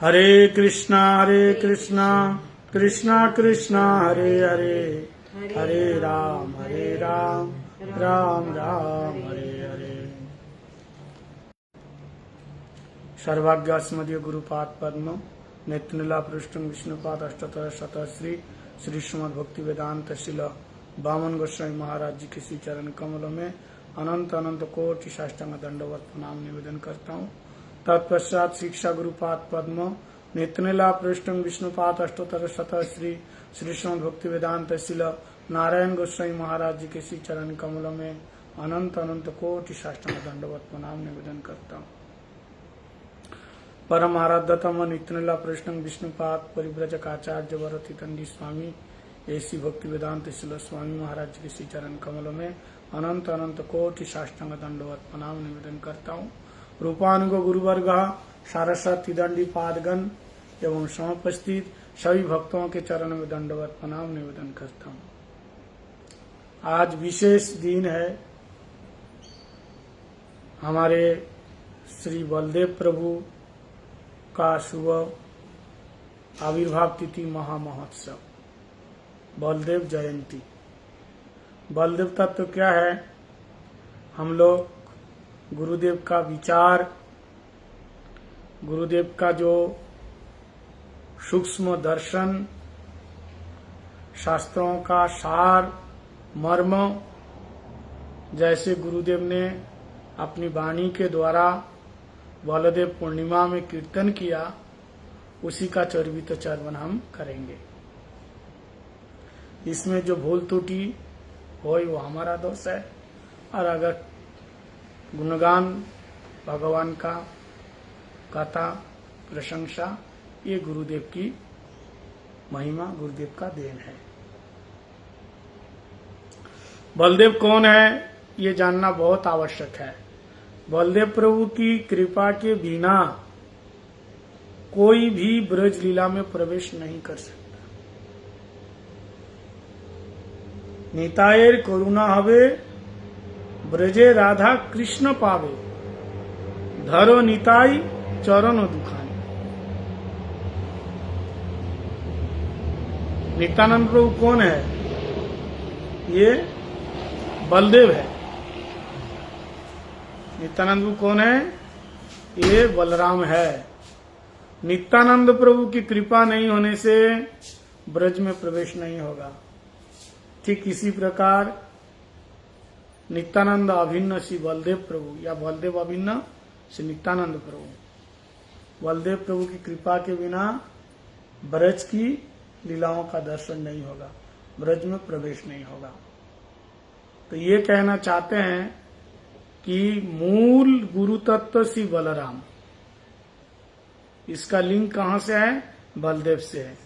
हरे कृष्णा कृष्णा कृष्णा हरे हरे, हरे राम राम राम हरे हरे। सर्वाज्ञास्मदीय गुरुपाद पद्म नेत्रनीला पृष्ठं विष्णुपाद अष्टोत्तर शत श्री श्री श्रीमद् भक्ति वेदांत शिल वामन गोस्वामी महाराज जी के श्री चरण कमलों में अनंत अनंत कोटि साष्टांग दंडवत प्रणाम निवेदन करता हूँ। तत्पश्चात शिक्षा गुरुपाद पद्म नेत्रनीला पृष्ठं विष्णुपाद अष्टोत्तर शत श्री श्री श्रीमद् भक्ति वेदांत शिल नारायण गोस्वामी महाराज जी के श्री चरण कमलों में अनंत अनंत कोटि साष्टांग दंडवत प्रणाम निवेदन करता हूँ। परम आराध्यतम नित्यनीला प्रश्न विष्णुपाद परिव्रजक आचार्य वरति तंडी स्वामी ऐसी भक्ति वेदांत शिल स्वामी महाराज जी के श्री चरण कमलों में अनंत अनंत कोटि साष्टांग दंडवत प्रणाम निवेदन करता हूँ। रूपानुगो गुरुवर्ग सारस्वती दंडी पादगण एवं समुपस्थित सभी भक्तों के चरण में दंडवत प्रणाम निवेदन करता हूँ। आज विशेष दिन है, हमारे श्री बलदेव प्रभु का शुभ आविर्भाव तिथि महामहोत्सव बलदेव जयंती। बलदेव तत्व क्या है? हम लोग गुरुदेव का विचार, गुरुदेव का जो सूक्ष्म दर्शन, शास्त्रों का सार मर्म, जैसे गुरुदेव ने अपनी वाणी के द्वारा बलदेव पूर्णिमा में कीर्तन किया, उसी का चर्वित चर्वन हम करेंगे। इसमें जो भूल त्रुटि हो वो हमारा दोष है, और अगर गुणगान भगवान का कथा प्रशंसा, ये गुरुदेव की महिमा, गुरुदेव का देन है। बलदेव कौन है ये जानना बहुत आवश्यक है। बलदेव प्रभु की कृपा के बिना कोई भी ब्रज लीला में प्रवेश नहीं कर सकता। नितायेर करुणा हवे ब्रजे राधा कृष्ण पावे, धरो निताई चरण दुखानी। नित्यानंद प्रभु कौन है? ये बलदेव है। नित्यानंद प्रभु कौन है? ये बलराम है। नित्यानंद प्रभु की कृपा नहीं होने से ब्रज में प्रवेश नहीं होगा। ठीक इसी प्रकार नित्यानंद अभिन्न श्री बलदेव प्रभु, या बलदेव अभिन्न श्री नित्यानंद प्रभु। बलदेव प्रभु की कृपा के बिना ब्रज की लीलाओं का दर्शन नहीं होगा, ब्रज में प्रवेश नहीं होगा। तो ये कहना चाहते हैं कि मूल गुरु तत्व श्री बलराम, इसका लिंक कहां से है? बलदेव से है।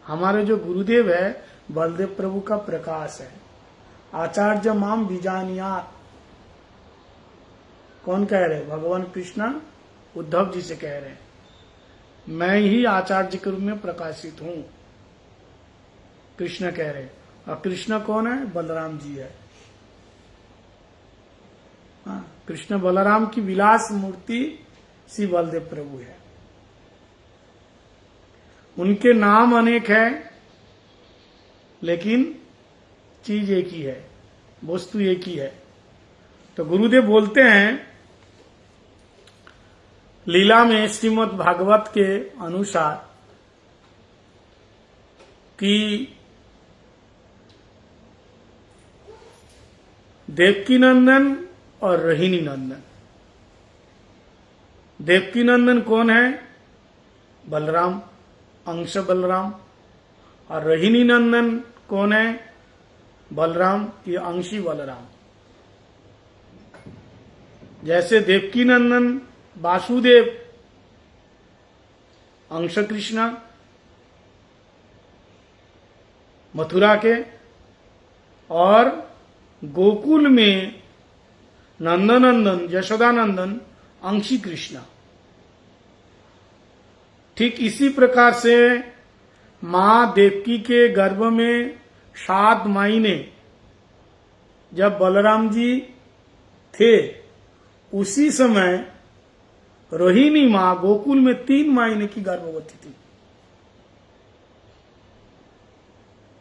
हमारे जो गुरुदेव है बलदेव प्रभु का प्रकाश है। आचार्य माम बीजानियात, कौन कह रहे? भगवान कृष्ण उद्धव जी से कह रहे हैं, मैं ही आचार्य के रूप में प्रकाशित हूं, कृष्ण कह रहे। और कृष्ण कौन है? बलराम जी है। कृष्ण बलराम की विलास मूर्ति श्री बलदेव प्रभु है। उनके नाम अनेक है, लेकिन चीज एक ही है, वस्तु एक ही है। तो गुरुदेव बोलते हैं लीला में श्रीमद् भागवत के अनुसार कि देवकी नंदन और रोहिणी नंदन। देवकी नंदन कौन है? बलराम, अंश बलराम। और रोहिणी नंदन कौन है? बलराम, ये अंशी बलराम। जैसे देवकी नंदन वासुदेव अंश कृष्ण मथुरा के, और गोकुल में नंदनंदन यशोदानंदन अंशी कृष्ण। ठीक इसी प्रकार से मां देवकी के गर्भ में 7 महीने जब बलराम जी थे, उसी समय रोहिणी माँ गोकुल में 3 महीने की गर्भवती थी।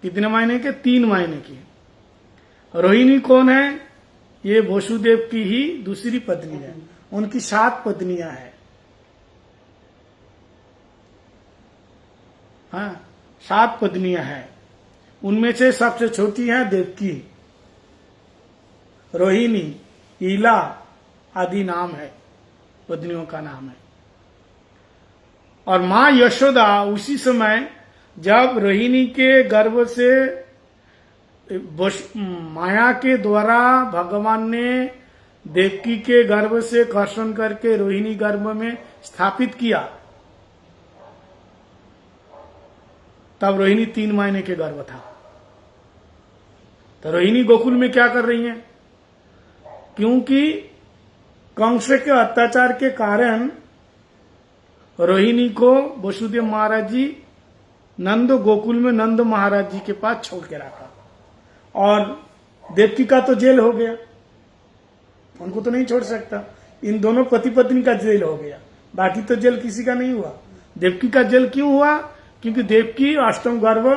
कितने महीने के? 3 महीने की। रोहिणी कौन है? ये वसुदेव की ही दूसरी पत्नी है। उनकी 7 पत्नियां हैं। हाँ, 7 पत्नियां हैं। उनमें से सबसे छोटी है देवकी, रोहिणी, ईला आदि नाम है, पत्नियों का नाम है। और मां यशोदा उसी समय जब रोहिणी के गर्भ से माया के द्वारा भगवान ने देवकी के गर्भ से कर्षण करके रोहिणी गर्भ में स्थापित किया, तब रोहिणी 3 महीने के गर्भ था। तो रोहिणी गोकुल में क्या कर रही हैं? क्योंकि कंस के अत्याचार के कारण रोहिणी को वसुदेव महाराज जी नंद गोकुल में नंद महाराज जी के पास छोड़ के रखा। और देवकी का तो जेल हो गया, उनको तो नहीं छोड़ सकता। इन दोनों पति पत्नी का जेल हो गया, बाकी तो जेल किसी का नहीं हुआ। देवकी का जेल क्यों हुआ? क्योंकि देवकी अष्टम गर्भ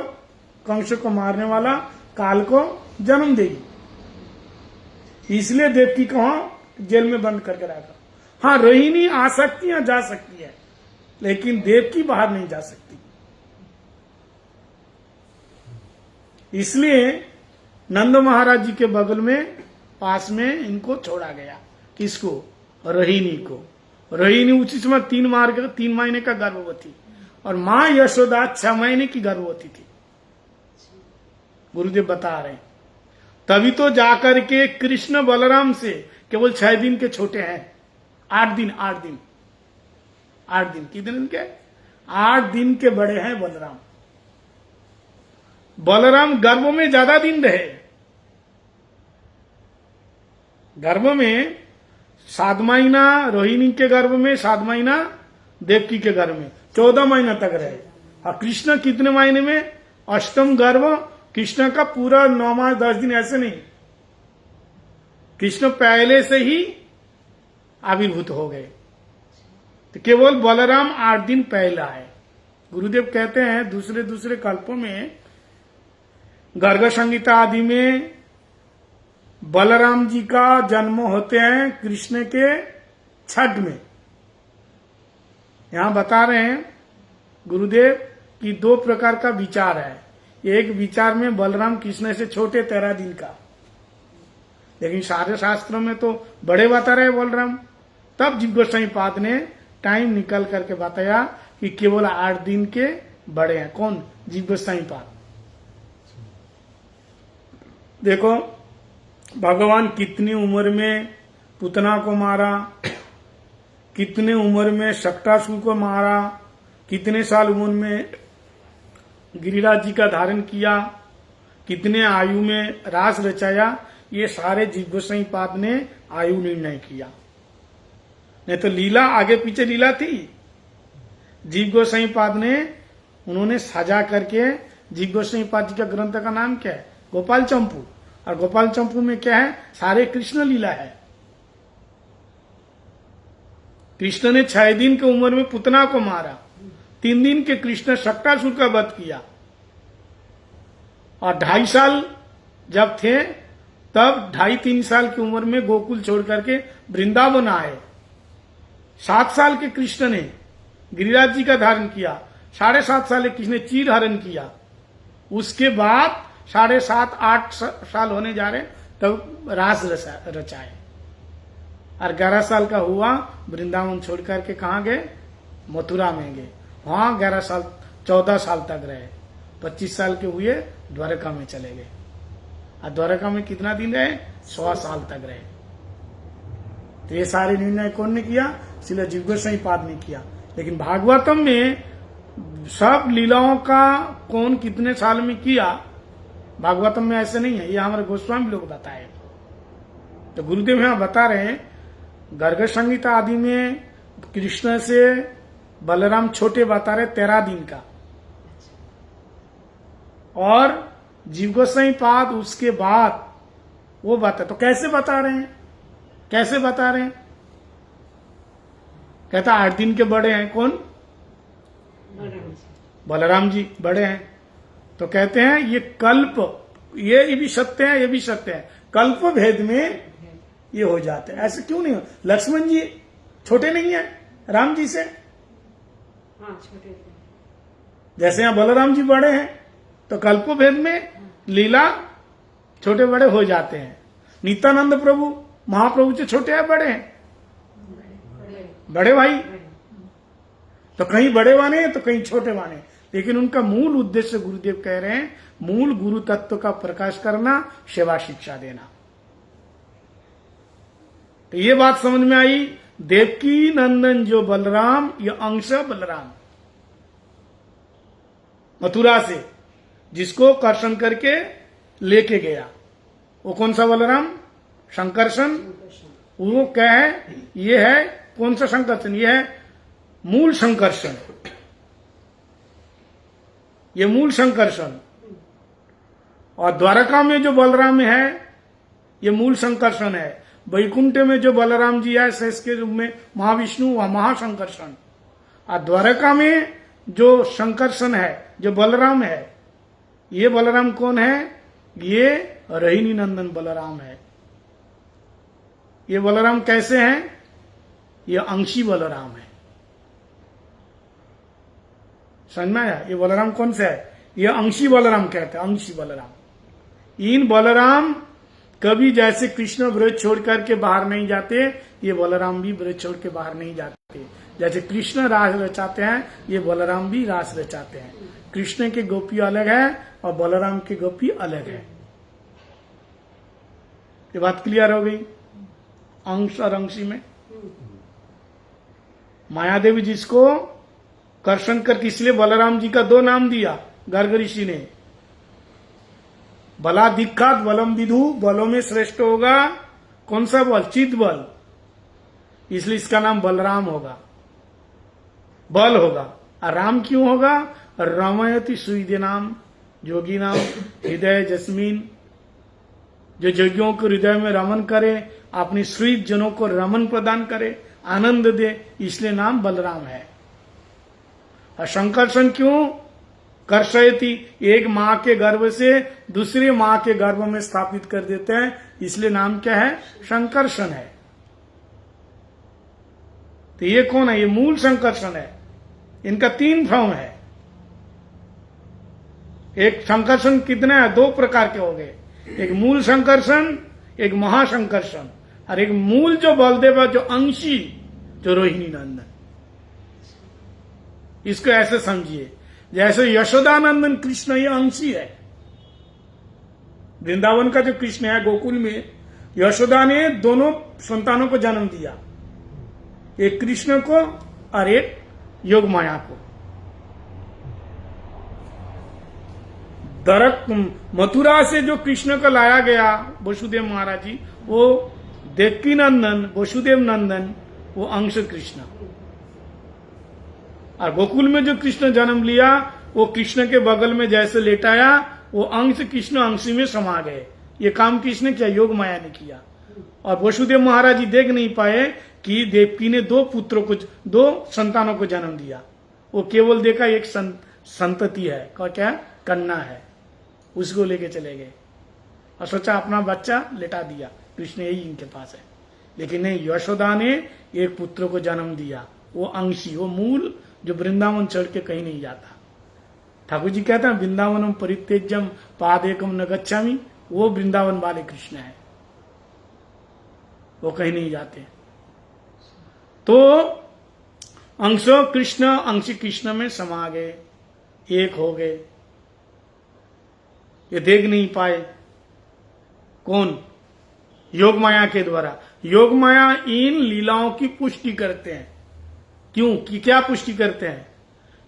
कंस को मारने वाला काल को जन्म देगी, इसलिए देवकी को जेल में बंद करके रखा। हाँ, रोहिणी आ सकती है, जा सकती है, लेकिन देवकी बाहर नहीं जा सकती। इसलिए नंद महाराज जी के बगल में पास में इनको छोड़ा गया। किसको? रोहिणी को। रोहिणी उसी समय 3 महीने का गर्भवती, और मां यशोदा 6 महीने की गर्भवती थी। गुरुदेव बता रहे हैं। तभी तो जाकर के कृष्ण बलराम से केवल 6 दिन के छोटे हैं। 8 दिन कितने दिन के? 8 दिन के बड़े हैं बलराम। बलराम गर्भ में ज्यादा दिन रहे। गर्भ में 7 महीना रोहिणी के गर्भ में, 7 महीना देवकी के गर्भ में, 14 महीना तक रहे। और कृष्ण कितने महीने में? अष्टम गर्भ। कृष्ण का पूरा 9 मास 10 दिन ऐसे नहीं, कृष्ण पहले से ही आविर्भूत हो गए। तो केवल बलराम 8 दिन पहला है। गुरुदेव कहते हैं दूसरे कल्पों में, गर्ग संहिता आदि में बलराम जी का जन्म होते हैं कृष्ण के छठ में। यहां बता रहे हैं गुरुदेव कि 2 प्रकार का विचार है। एक विचार में बलराम कृष्ण से छोटे 13 दिन का, लेकिन सारे शास्त्रों में तो बड़े बता रहे बलराम। तब जीव गोस्वामी पाद ने टाइम निकल करके बताया कि केवल 8 दिन के बड़े हैं। कौन? जीव गोस्वामी पाद। देखो भगवान कितनी उम्र में पुतना को मारा, कितने उम्र में शक्टासुर को मारा, कितने साल उम्र में गिरिराज जी का धारण किया, कितने आयु में रास रचाया, ये सारे जीव गोस्वामी पाद ने आयु निर्णय किया। नहीं तो लीला आगे पीछे लीला थी। जीव गोस्वामी पाद ने उन्होंने सजा करके, जीव गोस्वामी पाद जी का ग्रंथ का नाम क्या है? गोपाल चंपू। और गोपाल चंपू में क्या है? सारे कृष्ण लीला है। कृष्ण ने 6 दिन की उम्र में पुतना को मारा, 3 दिन के कृष्ण शक्टासुर का वध किया, और 2.5 साल जब थे तब 2.5-3 साल की उम्र में गोकुल छोड़ करके वृंदावन आए। 7 साल के कृष्ण ने गिरिराज जी का धारण किया, 7.5 साल के कृष्ण ने चीर हरण किया। उसके बाद 7.5-8 साल होने जा रहे तब रास रचाए, और 11 साल का हुआ वृंदावन छोड़ करके कहां गए? मथुरा में गए। वहां 14 साल तक रहे। 25 साल के हुए द्वारका में चले गए। और द्वारका में कितना दिन रहे? 100 साल तक रहे। तो ये सारे निर्णय कौन ने किया? श्रील जीव गोस्वामी पाद ने किया। लेकिन भागवतम में सब लीलाओं का कौन कितने साल में किया, भागवतम में ऐसे नहीं है। ये हमारे गोस्वामी लोग बताए। तो गुरुदेव यहां बता रहे हैं, गर्ग संहिता आदि में कृष्ण से बलराम छोटे बता रहे 13 दिन का, और जीव गोस्वामी पाद उसके बाद वो बता। तो कैसे बता रहे हैं? कहता 8 दिन के बड़े हैं। कौन? बलराम जी बड़े हैं। तो कहते हैं ये कल्प, ये भी सत्य है, ये भी सत्य है, कल्प भेद में ये हो जाते हैं। ऐसे क्यों नहीं हो? लक्ष्मण जी छोटे नहीं है राम जी से? छोटे थे। जैसे यहां बलराम जी बड़े हैं तो कल्प भेद में लीला छोटे बड़े हो जाते हैं। नित्यानंद प्रभु महाप्रभु से छोटे हैं बड़े हैं? बड़े भाई। तो कहीं बड़े वाने तो कहीं छोटे वाने, लेकिन उनका मूल उद्देश्य गुरुदेव कह रहे हैं मूल गुरु तत्व का प्रकाश करना, सेवा शिक्षा देना। तो ये बात समझ में आई। देवकी नंदन जो बलराम, ये अंश बलराम मथुरा से जिसको कर्षण करके लेके गया, वो कौन सा बलराम? शंकरशन। वो क्या है? ये है कौन सा शंकरशन? ये है मूल शंकरशन, ये मूल शंकरशन। और द्वारका में जो बलराम है ये मूल शंकरशन है। वैकुंठ में जो बलराम जी है शेष के रूप में महाविष्णु, वह महाशंकरशन। और द्वारका में जो शंकरशन है, जो बलराम है, ये बलराम कौन है? ये रोहिणी नंदन बलराम है। ये बलराम कैसे हैं? ये अंशी बलराम है। समझ में आया? ये बलराम कौन से है? ये अंशी बलराम कहते हैं, अंशी बलराम। इन बलराम कभी जैसे कृष्ण ब्रज छोड़ करके बाहर नहीं जाते, ये बलराम भी ब्रज छोड़ के बाहर नहीं जाते। जैसे कृष्ण रास रचाते हैं, ये बलराम भी रास रचाते हैं। कृष्ण की गोपी अलग है और बलराम की गोपी अलग है। ये बात क्लियर हो गई अंश और अंशी में। मायादेवी जिसको कर्षण कर, इसलिए बलराम जी का 2 नाम दिया गर्ग ऋषि ने। बला दीक्षात बलम विदु, बलों में श्रेष्ठ होगा कौन सा बल? चित बल। इसलिए इसका नाम बलराम होगा, बल होगा। और राम क्यों होगा? रमयति सुईदे नाम, जोगी नाम, हृदय जस्मीन। जो जोगियों को हृदय में रमन करे, अपनी सुईद जनों को रमन प्रदान करे, आनंद दे, इसलिए नाम बलराम है। और शंकरशन क्यों? कर्षयति, एक मां के गर्भ से दूसरी मां के गर्भ में स्थापित कर देते हैं, इसलिए नाम क्या है? शंकरशन है। तो ये कौन है? ये मूल शंकरशन है। इनका 3 फॉर्म है। एक शंकरशन कितने हैं? 2 प्रकार के हो गए, एक मूल शंकरशन, एक महाशंकरशन। और एक मूल जो बलदेव है, जो अंशी, जो रोहिणी नंदन। इसको ऐसे समझिए जैसे यशोदानंदन कृष्ण ये अंशी है। वृंदावन का जो कृष्ण है, गोकुल में यशोदा ने दोनों संतानों को जन्म दिया, एक कृष्ण को और एक योग माया को। मथुरा से जो कृष्ण को लाया गया वसुदेव महाराज जी, वो देवकी नंदन वसुदेव नंदन, वो अंश कृष्ण। और गोकुल में जो कृष्ण जन्म लिया, वो कृष्ण के बगल में जैसे लेटाया, वो अंश कृष्ण अंशी में समा गए। ये काम किसने किया? योग माया ने किया। और वसुदेव महाराज जी देख नहीं पाए कि देवकी ने 2 पुत्रों को, 2 संतानों को जन्म दिया। वो केवल देखा एक संतति है, क्या कन्या है, उसको लेके चले गए और सोचा अपना बच्चा लेटा दिया, कृष्ण यही इनके पास है। लेकिन नहीं, यशोदा ने एक पुत्र को जन्म दिया, वो अंशी, वो मूल, जो वृंदावन छोड़ के कहीं नहीं जाता। ठाकुर जी कहते हैं वृंदावनम परित्यज्यम पादेकम न गच्छामि, वो वृंदावन वाले कृष्ण है, वो कहीं नहीं जाते। तो अंशो कृष्ण अंशी कृष्ण में समा गए, एक हो गए। ये देख नहीं पाए कौन? योग माया के द्वारा। योग माया इन लीलाओं की पुष्टि करते हैं। क्यों? कि क्या पुष्टि करते हैं?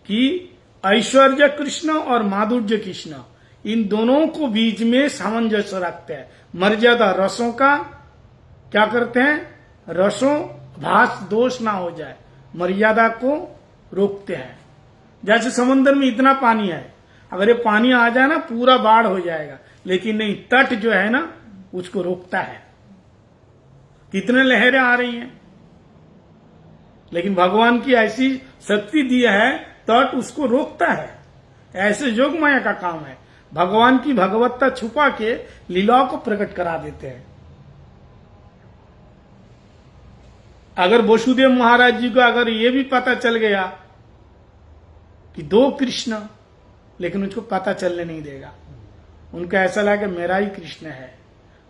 कि ऐश्वर्य कृष्ण और माधुर्य कृष्ण, इन दोनों को बीच में सामंजस्य रखते हैं। मर्यादा रसों का क्या करते हैं? रसों भास दोष ना हो जाए, मर्यादा को रोकते हैं। जैसे समुद्र में इतना पानी है, अगर ये पानी आ जाए ना पूरा बाढ़ हो जाएगा, लेकिन नहीं, तट जो है ना उसको रोकता है। कितने लहरें आ रही हैं, लेकिन भगवान की ऐसी शक्ति दी है तट उसको रोकता है। ऐसे योग माया का काम है, भगवान की भगवत्ता छुपा के लीलाओं को प्रकट करा देते हैं। अगर वसुदेव महाराज जी को अगर ये भी पता चल गया कि दो कृष्ण, लेकिन उसको पता चलने नहीं देगा। उनको ऐसा लगेगा मेरा ही कृष्ण है,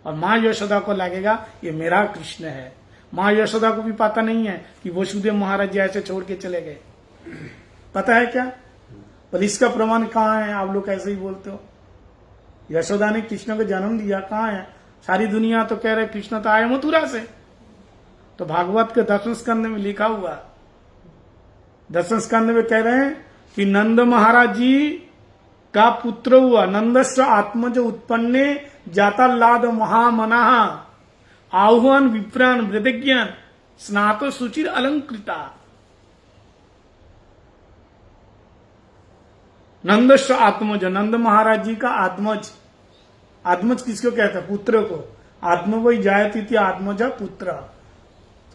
और मां यशोदा को लगेगा ये मेरा कृष्ण है। मां यशोदा को भी पता नहीं है कि वसुदेव महाराज जी ऐसे छोड़ के चले गए। पता है क्या? पर इसका प्रमाण कहाँ है? आप लोग ऐसे ही बोलते हो। यशोदा ने कृष्ण को जन्म दिया, कहाँ है? सारी दुनिया तो कह रहे कृष्ण तो आए मथुरा से। तो भागवत के 10वें स्कंद में लिखा हुआ, 10वें स्कंद में कह रहे हैं कि नंद महाराज जी का पुत्र हुआ। नंदस्व आत्मज उत्पन्ने जाता लाद महामना आह्वान विप्राण वृद्धज्ञान स्नातो सुचिर अलंकृता। नंदस्व आत्मज, नंद महाराज जी का आत्मज। आत्मज किसको कहते हैं? पुत्र को। आत्म वही जायती थी आत्मज पुत्र।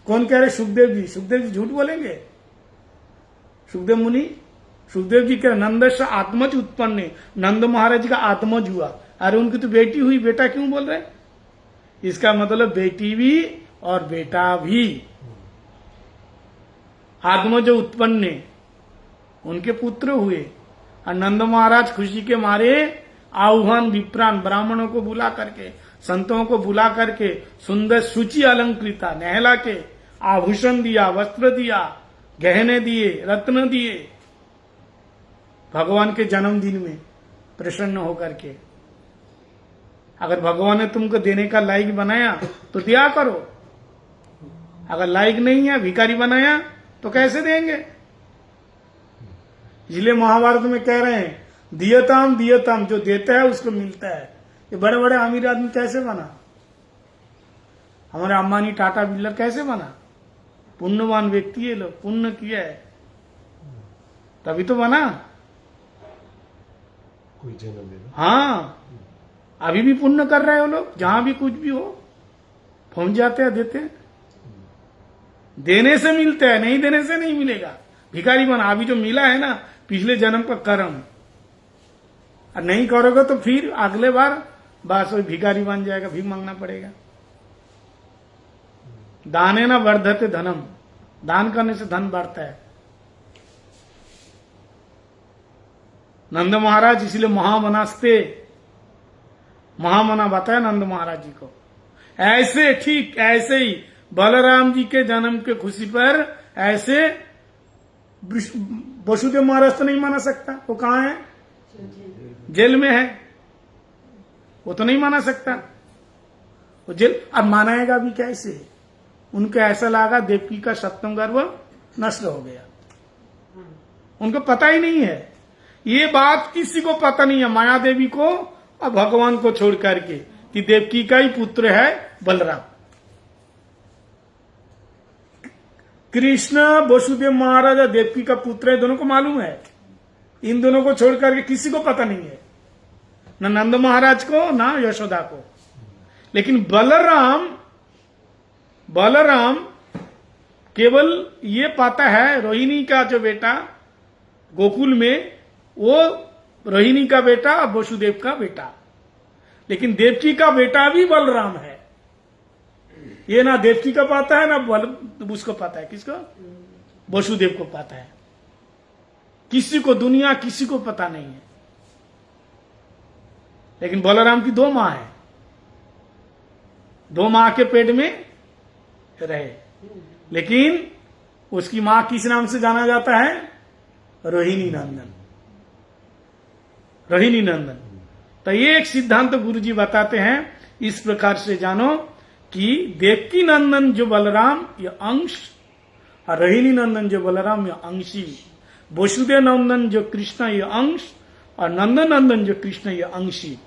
कौन कह रहे? सुखदेव जी। सुखदेव जी झूठ बोलेंगे? सुखदेव मुनि, सुखदेव जी कह रहे नंदस्व आत्मज उत्पन्न, नंद महाराज जी का आत्मज हुआ। अरे उनकी तो बेटी हुई, बेटा क्यों बोल रहे? इसका मतलब बेटी भी और बेटा भी। आत्मज उत्पन्न, उनके पुत्र हुए। और नंद महाराज खुशी के मारे आह्वान विप्राण, ब्राह्मणों को बुला करके, संतों को बुला करके सुंदर सूची अलंकृता, नहला के आभूषण दिया, वस्त्र दिया, गहने दिए, रत्न दिए। भगवान के जन्मदिन में प्रसन्न होकर के। अगर भगवान ने तुमको देने का लायक बनाया तो दिया करो, अगर लायक नहीं है, भिखारी बनाया तो कैसे देंगे? इसलिए महाभारत में कह रहे हैं दियताम दियताम, जो देता है उसको मिलता है। ये बड़े बड़े अमीर आदमी कैसे बना? हमारे अंबानी, टाटा, बिरला कैसे बना? पुण्यवान व्यक्ति है, लोग पुण्य किया है तभी तो बना। कोई जन्म लेना। हाँ, अभी भी पुण्य कर रहे हो लोग, जहां भी कुछ भी हो पहुंच जाते हैं, देते हैं। देने से मिलता है, नहीं देने से नहीं मिलेगा। भिखारी बना, अभी जो मिला है ना पिछले जन्म का कर्म, और नहीं करोगे तो फिर अगले बार बस वही भिखारी बन जाएगा, भीख मांगना पड़ेगा। दाने न वर्धते धनम, दान करने से धन बढ़ता है। नंद महाराज इसलिए महामनास्ते, महामना बताया नंद महाराज जी को। ऐसे ठीक ऐसे ही बलराम जी के जन्म के खुशी पर ऐसे वसुदेव महाराज तो नहीं मना सकता। वो कहाँ है? जेल में है, वो तो नहीं माना सकता। वो जेल, अब मनाएगा भी कैसे? उनको ऐसा लगा देवकी का सप्तम गर्भ नष्ट हो गया। उनको पता ही नहीं है, ये बात किसी को पता नहीं है, माया देवी को और भगवान को छोड़ करके, कि देवकी का ही पुत्र है बलराम। कृष्ण वसुदेव महाराज और देवकी का पुत्र है, दोनों को मालूम है। इन दोनों को छोड़ करके किसी को पता नहीं है, न नंद महाराज को न यशोदा को। लेकिन बलराम केवल ये पता है रोहिणी का जो बेटा गोकुल में, वो रोहिणी का बेटा और वसुदेव का बेटा। लेकिन देवकी का बेटा भी बलराम है। ये ना देवकी का पता है ना उसको पता है। किसको? वसुदेव को पता है। किसी को, दुनिया किसी को पता नहीं है। लेकिन बलराम की 2 मां है, 2 मां के पेट में रहे। लेकिन उसकी मां किस नाम से जाना जाता है? रोहिणी नंदन। रोहिणी नंदन। तो ये एक सिद्धांत तो गुरु जी बताते हैं, इस प्रकार से जानो कि देवकी नंदन जो बलराम ये अंश, और रोहिणी नंदन जो बलराम ये अंशी। वसुदेव नंदन जो कृष्ण ये अंश, और नंदन नंदन जो कृष्ण ये अंशी।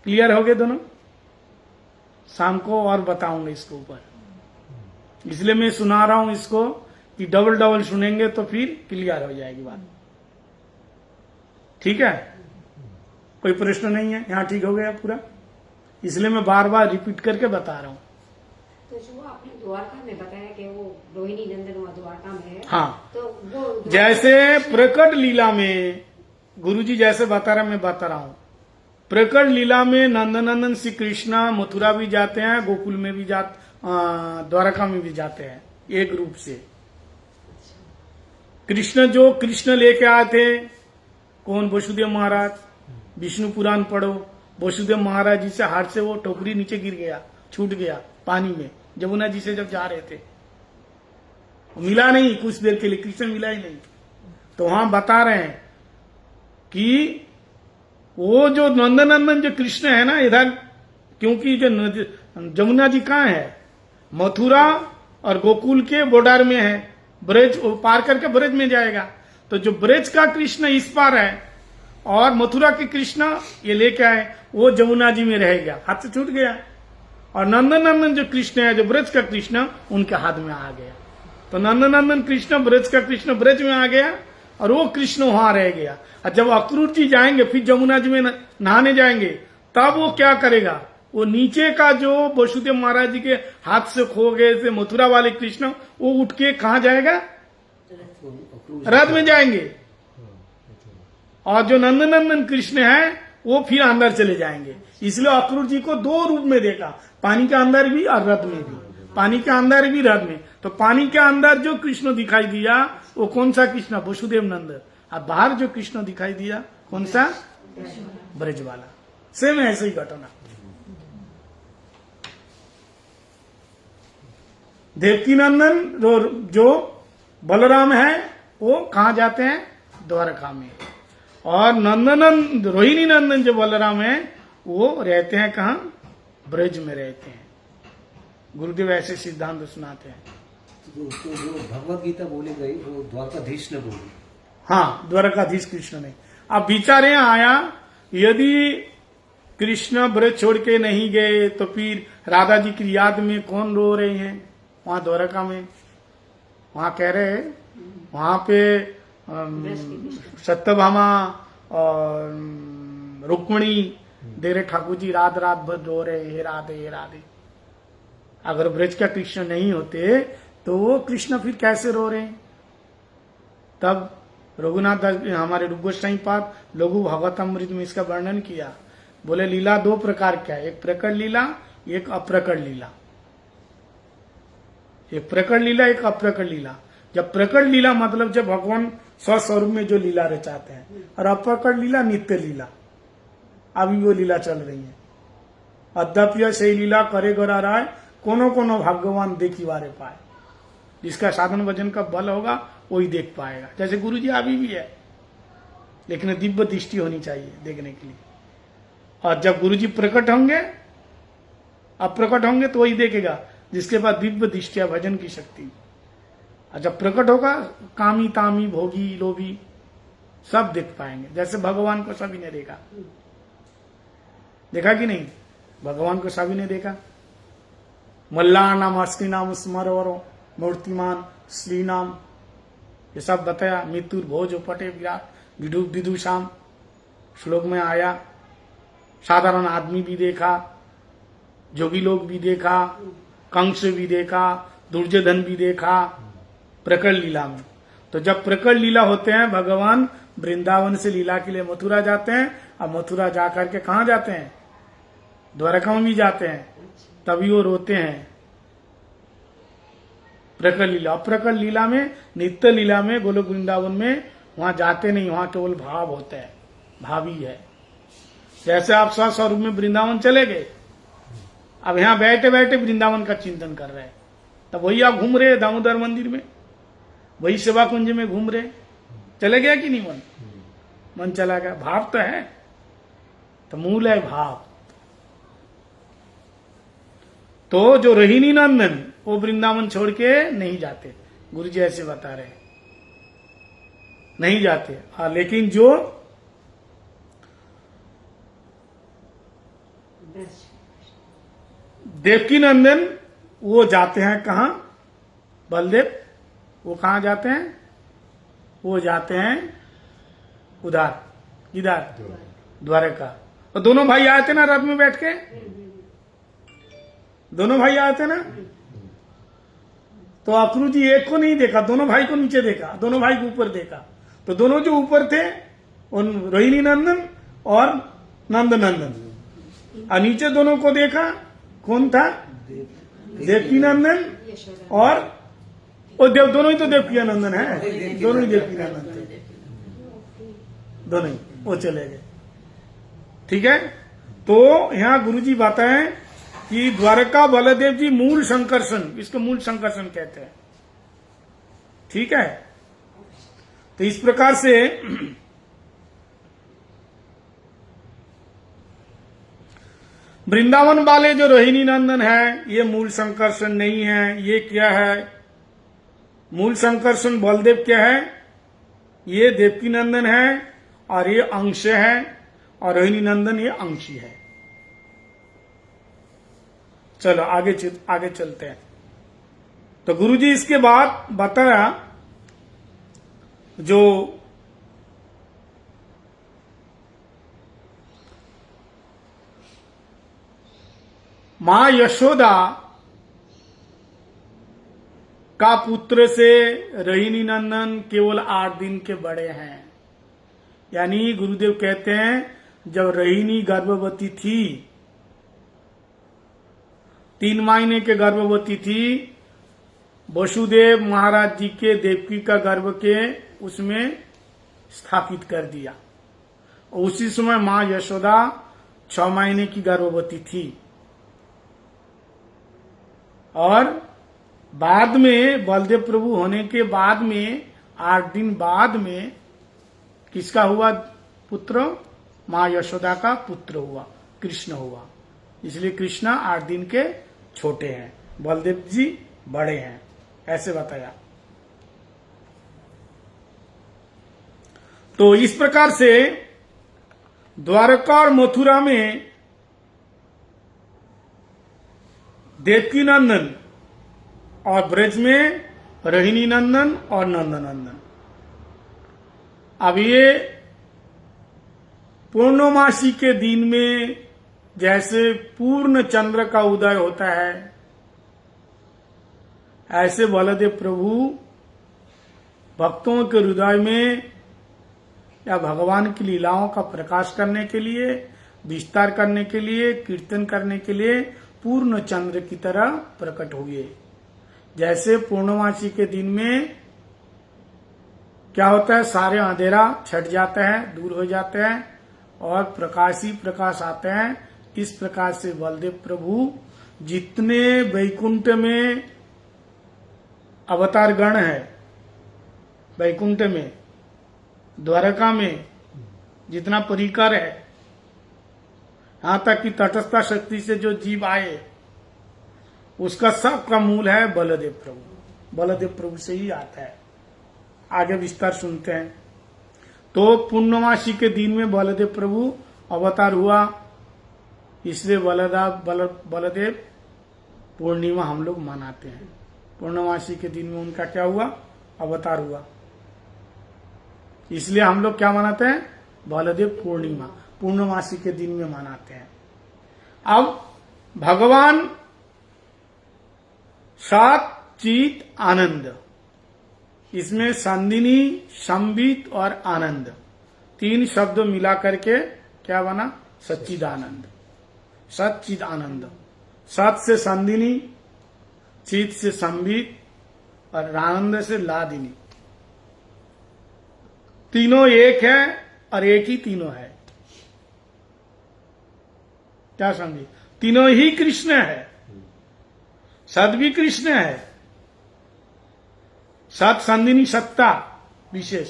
क्लियर हो गए दोनों? शाम को और बताऊंगा इसके ऊपर, इसलिए मैं सुना रहा हूं इसको कि डबल सुनेंगे तो फिर क्लियर हो जाएगी बात। ठीक है? कोई प्रश्न नहीं है? यहां ठीक हो गया पूरा? इसलिए मैं बार बार रिपीट करके बता रहा हूं। तो जो आपने द्वारका में बताया कि वो रोहिणी नंदन वहाँ द्वारका में है, हाँ, तो वो जैसे प्रकट लीला में गुरुजी जैसे बता रहा, मैं बता रहा हूं। प्रकट लीला में नंदनंदन श्री कृष्णा मथुरा भी जाते हैं, गोकुल में भी द्वारका में भी जाते हैं एक रूप से। कृष्ण लेके आए थे कौन? वसुदेव महाराज। विष्णु पुराण पढ़ो, वसुदेव महाराज जी से हाथ से वो टोकरी नीचे गिर गया, छूट गया पानी में, जमुना जी से जब जा रहे थे। मिला नहीं कुछ देर के लिए, कृष्ण मिला ही नहीं। तो वहां बता रहे हैं कि वो जो नंदनंदन जो कृष्ण है ना इधर, क्योंकि जो जमुना जी कहाँ है? मथुरा और गोकुल के बॉर्डर में है। ब्रज पार करके ब्रज में जाएगा। तो जो ब्रज का कृष्ण इस पार है और मथुरा के कृष्ण ये लेके आए, वो जमुना जी में रह गया, हाथ से छूट गया। और नंदनंदन जो कृष्ण है, जो ब्रज का कृष्ण, उनके हाथ में आ गया। तो नंदनंदन कृष्ण, ब्रज का कृष्ण ब्रज में आ गया और वो कृष्ण वहां रह गया। और जब अक्रूर जी जाएंगे, फिर जमुना जी में नहाने जाएंगे, तब वो क्या करेगा? वो नीचे का जो वसुदेव महाराज जी के हाथ से खो गए थे मथुरा वाले कृष्ण, वो उठ के कहा जाएगा? रथ में जाएंगे। और जो नंदनंदन कृष्ण है वो फिर अंदर चले जाएंगे। इसलिए अक्रूर जी को दो रूप में देखा, पानी के अंदर भी और रथ में भी। पानी के अंदर भी, रथ में। तो पानी के अंदर जो कृष्ण दिखाई दिया वो कौन सा कृष्ण? वसुदेव नंदन। और बाहर जो कृष्ण दिखाई दिया कौन सा? ब्रज वाला। सेम ऐसे ही घटना। देवकी नंदन जो बलराम है वो कहा जाते हैं? द्वारका में। और नंदनंद रोहिणी नंदन जो बलराम है वो रहते हैं कहा? ब्रज में रहते हैं। गुरुदेव ऐसे सिद्धांत सुनाते हैं। तो जो भगवत गीता बोली गई वो द्वारकाधीश ने बोली। हाँ, द्वारकाधीश कृष्ण ने। अब विचार यहाँ आया, यदि कृष्ण ब्रज छोड़ के नहीं गए तो फिर राधा जी की याद में कौन रो रहे हैं वहां द्वारका में? वहां कह रहे हैं, वहां पे सत्यभामा और रुक्मणी दे रहे, ठाकुर जी रात रात भर रो रहे, हे राधे हे राधे। अगर ब्रज का कृष्ण नहीं होते तो वो कृष्ण फिर कैसे रो रहे? तब रघुनाथ दास हमारे रूप गोस्वामी पाद लघु भागवतामृत में इसका वर्णन किया। बोले लीला दो प्रकार का है, एक प्रकट लीला, एक अप्रकट लीला। एक प्रकट लीला, एक अप्रकट लीला। जब प्रकट लीला मतलब जब भगवान स्वस्वरूप में जो लीला रचाते हैं, और अप्रकट लीला नित्य लीला, अभी वो लीला चल रही है। अद्यप्य से लीला करे गोरा राय, कोनो कोनो भगवान देखी वारे पाए। जिसका साधन भजन का बल होगा वही देख पाएगा। जैसे गुरु जी अभी भी है, लेकिन दिव्य दृष्टि होनी चाहिए देखने के लिए। और जब गुरु जी प्रकट होंगे, अप्रकट होंगे, तो वही देखेगा जिसके पास दिव्य दृष्टि है, भजन की शक्ति। और जब प्रकट होगा, कामी तामी भोगी लोभी सब देख पाएंगे। जैसे भगवान को सभी ने देखा, देखा कि नहीं? भगवान को सभी ने देखा। मल्ला नाम अस्त्री नाम स्मरो मूर्तिमान श्री नाम, ये सब बताया। मृत्यु भोज पटे विराट विदुषाम श्लोक में आया। साधारण आदमी भी देखा, जोगी लोग भी देखा, कंस भी देखा, दुर्योधन भी देखा प्रकट लीला में। तो जब प्रकट लीला होते हैं, भगवान वृंदावन से लीला के लिए मथुरा जाते हैं, और मथुरा जाकर के कहा जाते हैं? द्वारका में भी जाते हैं। तभी वो रोते हैं। प्रकट लीला। अप्रकट लीला में, नित्य लीला में, गोलोक वृंदावन में वहां जाते नहीं, वहां केवल भाव होता है, भावी है। जैसे आप स्वस्वरूप में वृंदावन चले गए, अब यहां बैठे बैठे वृंदावन का चिंतन कर रहे हैं, तब वही आप घूम रहे दामोदर मंदिर में, वही सेवा कुंज में घूम रहे। चले गया कि नहीं मन? मन चला गया। भाव तो है, तो मूल है भाव। तो जो रोहिणी नंदन वो वृंदावन छोड़ के नहीं जाते, गुरु जी ऐसे बता रहे, नहीं जाते। हाँ, लेकिन जो देवकी नंदन वो जाते हैं कहाँ? बलदेव वो कहाँ जाते हैं? वो जाते हैं उधर, इधर द्वारका। और दोनों भाई आए थे ना रथ में बैठ के, दोनों भाई आए थे ना, तो अक्रू जी एक को नहीं देखा, दोनों भाई को नीचे देखा, दोनों भाई को ऊपर देखा। तो दोनों जो ऊपर थे उन रोहिणी नंदन और नंद नंदन, और नीचे दोनों को देखा, कौन था? देवकी नंदन और दोनों ही तो देवकी नंदन है, दोनों ही देवकी नंदन थे, दोनों ही वो चले गए। ठीक है, तो यहाँ गुरुजी बताएं कि द्वारका बलदेव जी मूल संकर्षण, इसको मूल संकर्षण कहते हैं। ठीक है, तो इस प्रकार से वृंदावन वाले जो रोहिणी नंदन है ये मूल संकर्षण नहीं है। ये क्या है? मूल संकर्षण बलदेव क्या है? ये देवकी नंदन है और ये अंश है, और रोहिणी नंदन ये अंशी है। चलो आगे चलते हैं। तो गुरुजी इसके बाद बताया जो मां यशोदा का पुत्र से रोहिणी नंदन केवल 8 दिन के बड़े हैं। यानी गुरुदेव कहते हैं जब रोहिणी गर्भवती थी, 3 महीने के गर्भवती थी, वसुदेव महाराज जी के देवकी का गर्भ के उसमें स्थापित कर दिया। उसी समय मां यशोदा 6 महीने की गर्भवती थी, और बाद में बलदेव प्रभु होने के बाद में 8 दिन बाद में किसका हुआ पुत्र? मां यशोदा का पुत्र हुआ, कृष्ण हुआ। इसलिए कृष्ण 8 दिन के छोटे हैं, बलदेव जी बड़े हैं, ऐसे बताया। तो इस प्रकार से द्वारका और मथुरा में देवकी नंदन और ब्रज में रोहिणी नंदन और नंदनंदन। अब ये पूर्णमासी के दिन में जैसे पूर्ण चंद्र का उदय होता है, ऐसे बलदेव प्रभु भक्तों के हृदय में या भगवान की लीलाओं का प्रकाश करने के लिए, विस्तार करने के लिए, कीर्तन करने के लिए पूर्ण चंद्र की तरह प्रकट हुए। जैसे पूर्णमासी के दिन में क्या होता है, सारे अंधेरा छट जाता है, दूर हो जाते हैं और प्रकाश ही प्रकाश आते हैं। इस प्रकार से बलदेव प्रभु जितने वैकुंठ में अवतार गण है, वैकुंठ में, द्वारका में जितना परिकर है, यहां तक कि तटस्थ शक्ति से जो जीव आए, उसका सबका मूल है बलदेव प्रभु। बलदेव प्रभु से ही आता है। आगे विस्तार सुनते हैं। तो पूर्णमासी के दिन में बलदेव प्रभु अवतार हुआ, इसलिए बलदेव पूर्णिमा हम लोग मनाते हैं। पूर्णमासी के दिन में उनका क्या हुआ? अवतार हुआ। इसलिए हम लोग क्या मनाते हैं? बलदेव पूर्णिमा पूर्णमासी के दिन में मनाते हैं। अब भगवान सात चित आनंद, इसमें संदिनी, संबित और आनंद 3 शब्द मिला करके क्या बना? सच्चिदानंद। सच्चिद आनंद। सत से संदिनी, चित से संबित और आनंद से लादिनी। तीनों एक है और एक ही तीनों है। क्या समझे? तीनों ही कृष्ण है। सत भी कृष्ण है। सत संदिनी सत्ता विशेष,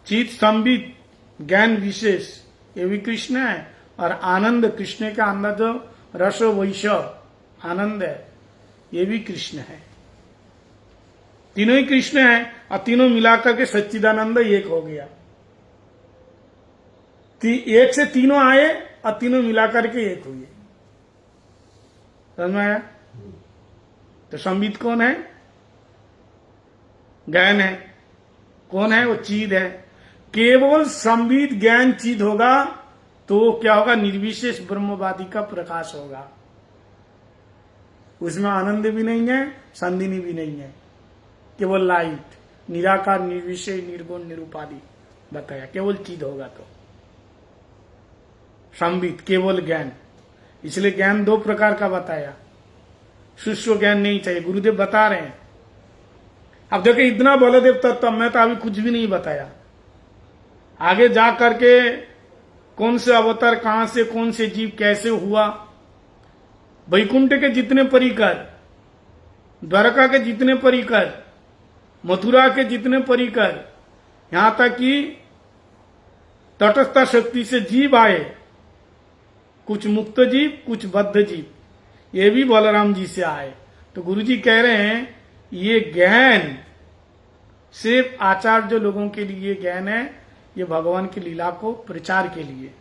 चित संबित ज्ञान विशेष, ये भी कृष्ण है। और आनंद, कृष्ण के अंदर जो रस वैश आनंद है, ये भी कृष्ण है। तीनों ही कृष्ण है और तीनों मिलाकर के सच्चिदानंद एक हो गया। एक से तीनों आए और तीनों मिलाकर के एक हुए। समझ में आया? तो संबित कौन है? ज्ञान है। कौन है? वो चीद है। केवल संबित ज्ञान चीद होगा तो क्या होगा? निर्विशेष ब्रह्मवादी का प्रकाश होगा। उसमें आनंद भी नहीं है, संदिनी भी नहीं है, केवल लाइट, निराकार, निर्विषय, निर्गुण, निरूपादि बताया। केवल चिद होगा तो संबित, केवल ज्ञान। इसलिए ज्ञान दो प्रकार का बताया, सूक्ष्म ज्ञान नहीं चाहिए, गुरुदेव बता रहे हैं। अब देखिए इतना बलदेव तत्व, मैं तो अभी कुछ भी नहीं बताया। आगे जा करके कौन से अवतार, कहां से कौन से जीव कैसे हुआ, वैकुंठ के जितने परिकर, द्वारका के जितने परिकर, मथुरा के जितने परिकर, यहां तक कि तटस्थ शक्ति से जीव आए, कुछ मुक्त जीव, कुछ बद्ध जीव, ये भी बलराम जी से आए। तो गुरु जी कह रहे हैं ये ज्ञान सिर्फ आचार्य लोगों के लिए ज्ञान है, ये भगवान की लीला को प्रचार के लिए।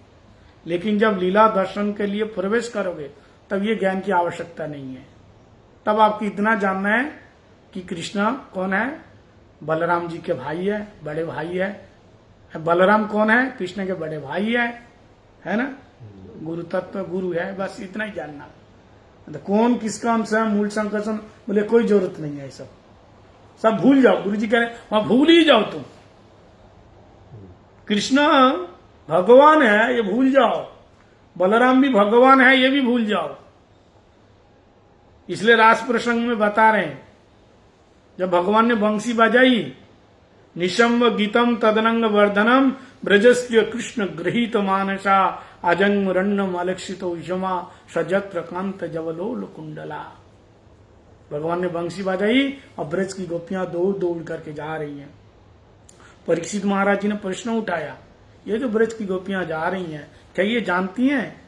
लेकिन जब लीला दर्शन के लिए प्रवेश करोगे तब ये ज्ञान की आवश्यकता नहीं है। तब आपको इतना जानना है कि कृष्ण कौन है, बलराम जी के भाई है, बड़े भाई है। बलराम कौन है, कृष्ण के बड़े भाई है ना, गुरु तत्व गुरु है, बस इतना ही जानना। तो कौन किसका अंश है, मूल संकर्षण, बोले कोई जरूरत नहीं है, सब भूल जाओ। गुरु जी कह रहे वहां भूल ही जाओ तुम। कृष्ण भगवान है ये भूल जाओ, बलराम भी भगवान है ये भी भूल जाओ। इसलिए रास प्रसंग में बता रहे हैं, जब भगवान ने बंसी बजाई, निशम्ब गीतम तदनंग वर्धनम ब्रजस्य कृष्ण गृहीत मानसा अजंग रण्यम अलक्षित उषमा सजत्र कांत जवलोल कुंडला। भगवान ने बंसी बजाई और ब्रज की गोपियां दौड़ दौड़ करके जा रही हैं। परीक्षित महाराज जी ने प्रश्न उठाया, ये जो ब्रज की गोपियां जा रही हैं, क्या ये जानती हैं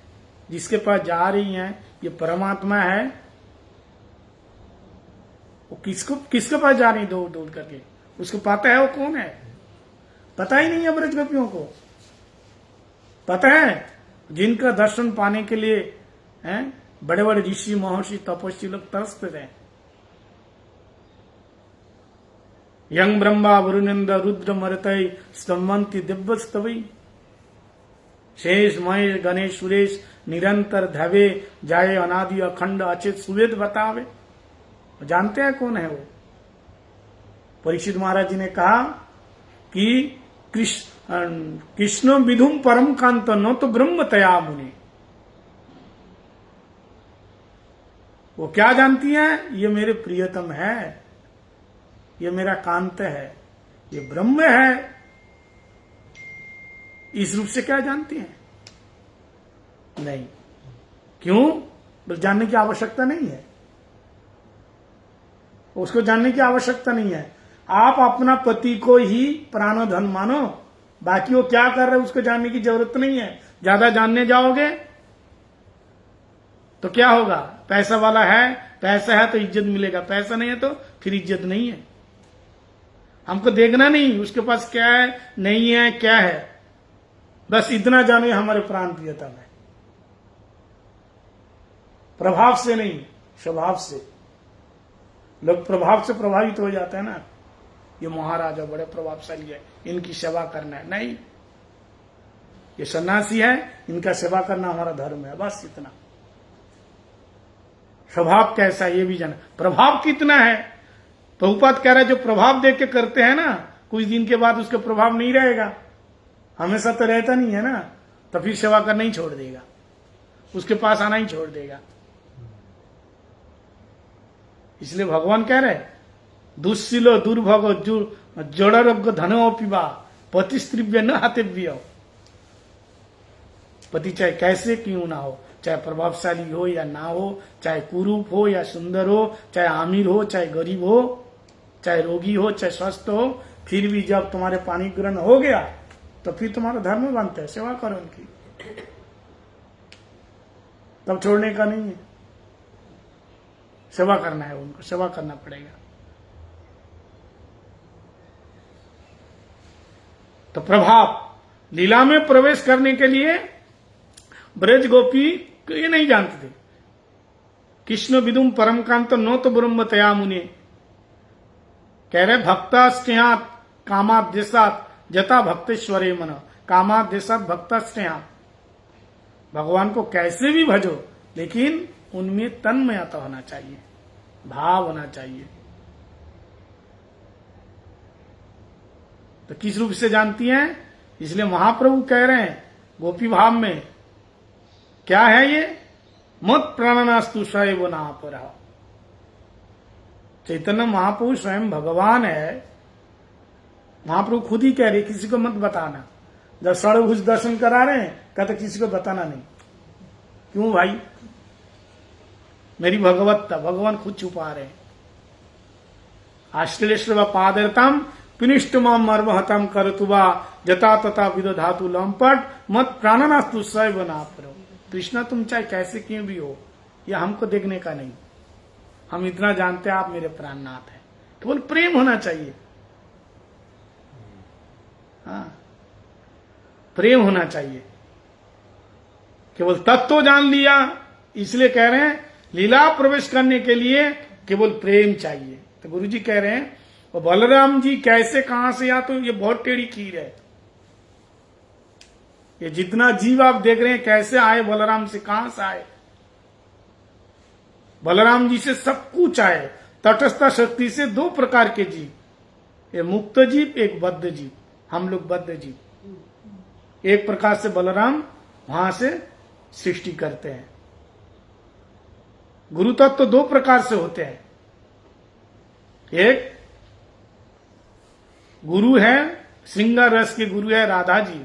जिसके पास जा रही हैं ये परमात्मा है? वो किसके पास जा रही दौड़ दौड़ करके? उसको पता है वो कौन है? पता ही नहीं है ब्रज गोपियों को। पता है जिनका दर्शन पाने के लिए बड़े बड़े ऋषि महर्षि तपस्वी लोग तरसते थे। यंग ब्रह्मा वरुणेन्द्र रुद्र मरतई स्तंभंती दिव्य स्तवई शेष महेश गणेश सुरेश निरंतर धवे जाए अनादि अखंड अचित सुवेद बतावे। जानते हैं कौन है वो? परीक्षित महाराज जी ने कहा कि कृष्ण विधुम परम कांत न तो ब्रह्म तया मुनि। वो क्या जानती हैं? ये मेरे प्रियतम है, ये मेरा कांत है, ये ब्रह्म है। इस रूप से क्या जानती हैं? नहीं। क्यों? बस जानने की आवश्यकता नहीं है, उसको जानने की आवश्यकता नहीं है। आप अपना पति को ही प्राण धन मानो, बाकी वो क्या कर रहे हैं उसको जानने की जरूरत नहीं है। ज्यादा जानने जाओगे तो क्या होगा? पैसा वाला है, पैसा है तो इज्जत मिलेगा, पैसा नहीं है तो फिर इज्जत नहीं है। हमको देखना नहीं उसके पास क्या है नहीं है, क्या है, बस इतना जाने हमारे प्राण प्रियतम है। प्रभाव से नहीं, स्वभाव से। लोग प्रभाव से प्रभावित हो जाते हैं ना, ये महाराजा बड़े प्रभावशाली है, इनकी सेवा करना है। नहीं, ये सन्यासी है, इनका सेवा करना हमारा धर्म है, बस इतना। स्वभाव कैसा है ये भी जाना, प्रभाव कितना है। प्रभुपाद कह रहा है जो प्रभाव देख के करते हैं ना, कुछ दिन के बाद उसका प्रभाव नहीं रहेगा, हमेशा तो रहता नहीं है ना, तो फिर सेवा करना ही छोड़ देगा, उसके पास आना ही छोड़ देगा। इसलिए भगवान कह रहे दुस्सिलो दुर्भगो जड़रोग्य धनो पिबा पतिस्त्रिव्य न हतेव्य। पति चाहे कैसे क्यों ना हो, चाहे प्रभावशाली हो या ना हो, चाहे कुरूप हो या सुंदर हो, चाहे अमीर हो चाहे गरीब हो, चाहे रोगी हो चाहे स्वस्थ हो, फिर भी जब तुम्हारे पानी ग्रहण हो गया तो फिर तुम्हारा धर्म बनता है, सेवा करो उनकी, तब छोड़ने का नहीं है। सेवा करना है, उनको सेवा करना पड़ेगा। तो प्रभाव लीला में प्रवेश करने के लिए ब्रज गोपी ये नहीं जानते थे। कृष्ण विदुम परम कांत नो तो ब्रह्म तया मुने। कह रहे भक्ता स्नेहात कामादेशात जता भक्तेश्वरे मन। कामादेशात भक्ता स्नेहात, भगवान को कैसे भी भजो लेकिन उनमें तन्मयता होना चाहिए, भाव होना चाहिए। तो किस रूप से जानती हैं? इसलिए महाप्रभु कह रहे हैं गोपी भाव में, क्या है ये? मत प्राणनास्तु स्वयं नापर। चैतन्य महाप्रभु स्वयं भगवान है। महाप्रभु खुद ही कह रहे किसी को मत बताना। जब षड़भुज दर्शन करा रहे हैं कहते किसी को बताना नहीं। क्यों भाई? मेरी भगवत्ता, भगवान खुद छुपा रहे हैं। आश्लेश्वर पादरतम पिनिष्टमम मर्महतम करतुबा जता तथा विदो धातु लंपट मत प्राणनास्तु स्वयं नापरो। कृष्णा तुम चाहे कैसे क्यों भी हो, यह हमको देखने का नहीं। हम इतना जानते हैं आप मेरे प्राणनाथ हैं। केवल प्रेम होना चाहिए। हाँ, प्रेम होना चाहिए। केवल तत्व जान लिया, इसलिए कह रहे हैं लीला प्रवेश करने के लिए केवल प्रेम चाहिए। तो गुरु जी कह रहे हैं वो बलराम जी कैसे कहां से या, तो ये बहुत टेढ़ी खीर है। ये जितना जीव आप देख रहे हैं कैसे आए बलराम से, कहां से आए? बलराम जी से सब कुछ आए। तटस्थ शक्ति से दो प्रकार के जीव, एक मुक्त जीव, एक बद्ध जीव। हम लोग बद्ध जीव। एक प्रकार से बलराम वहां से सृष्टि करते हैं। गुरु तत्व तो दो प्रकार से होते हैं। एक गुरु है श्रृंगार रस के गुरु है राधा जी,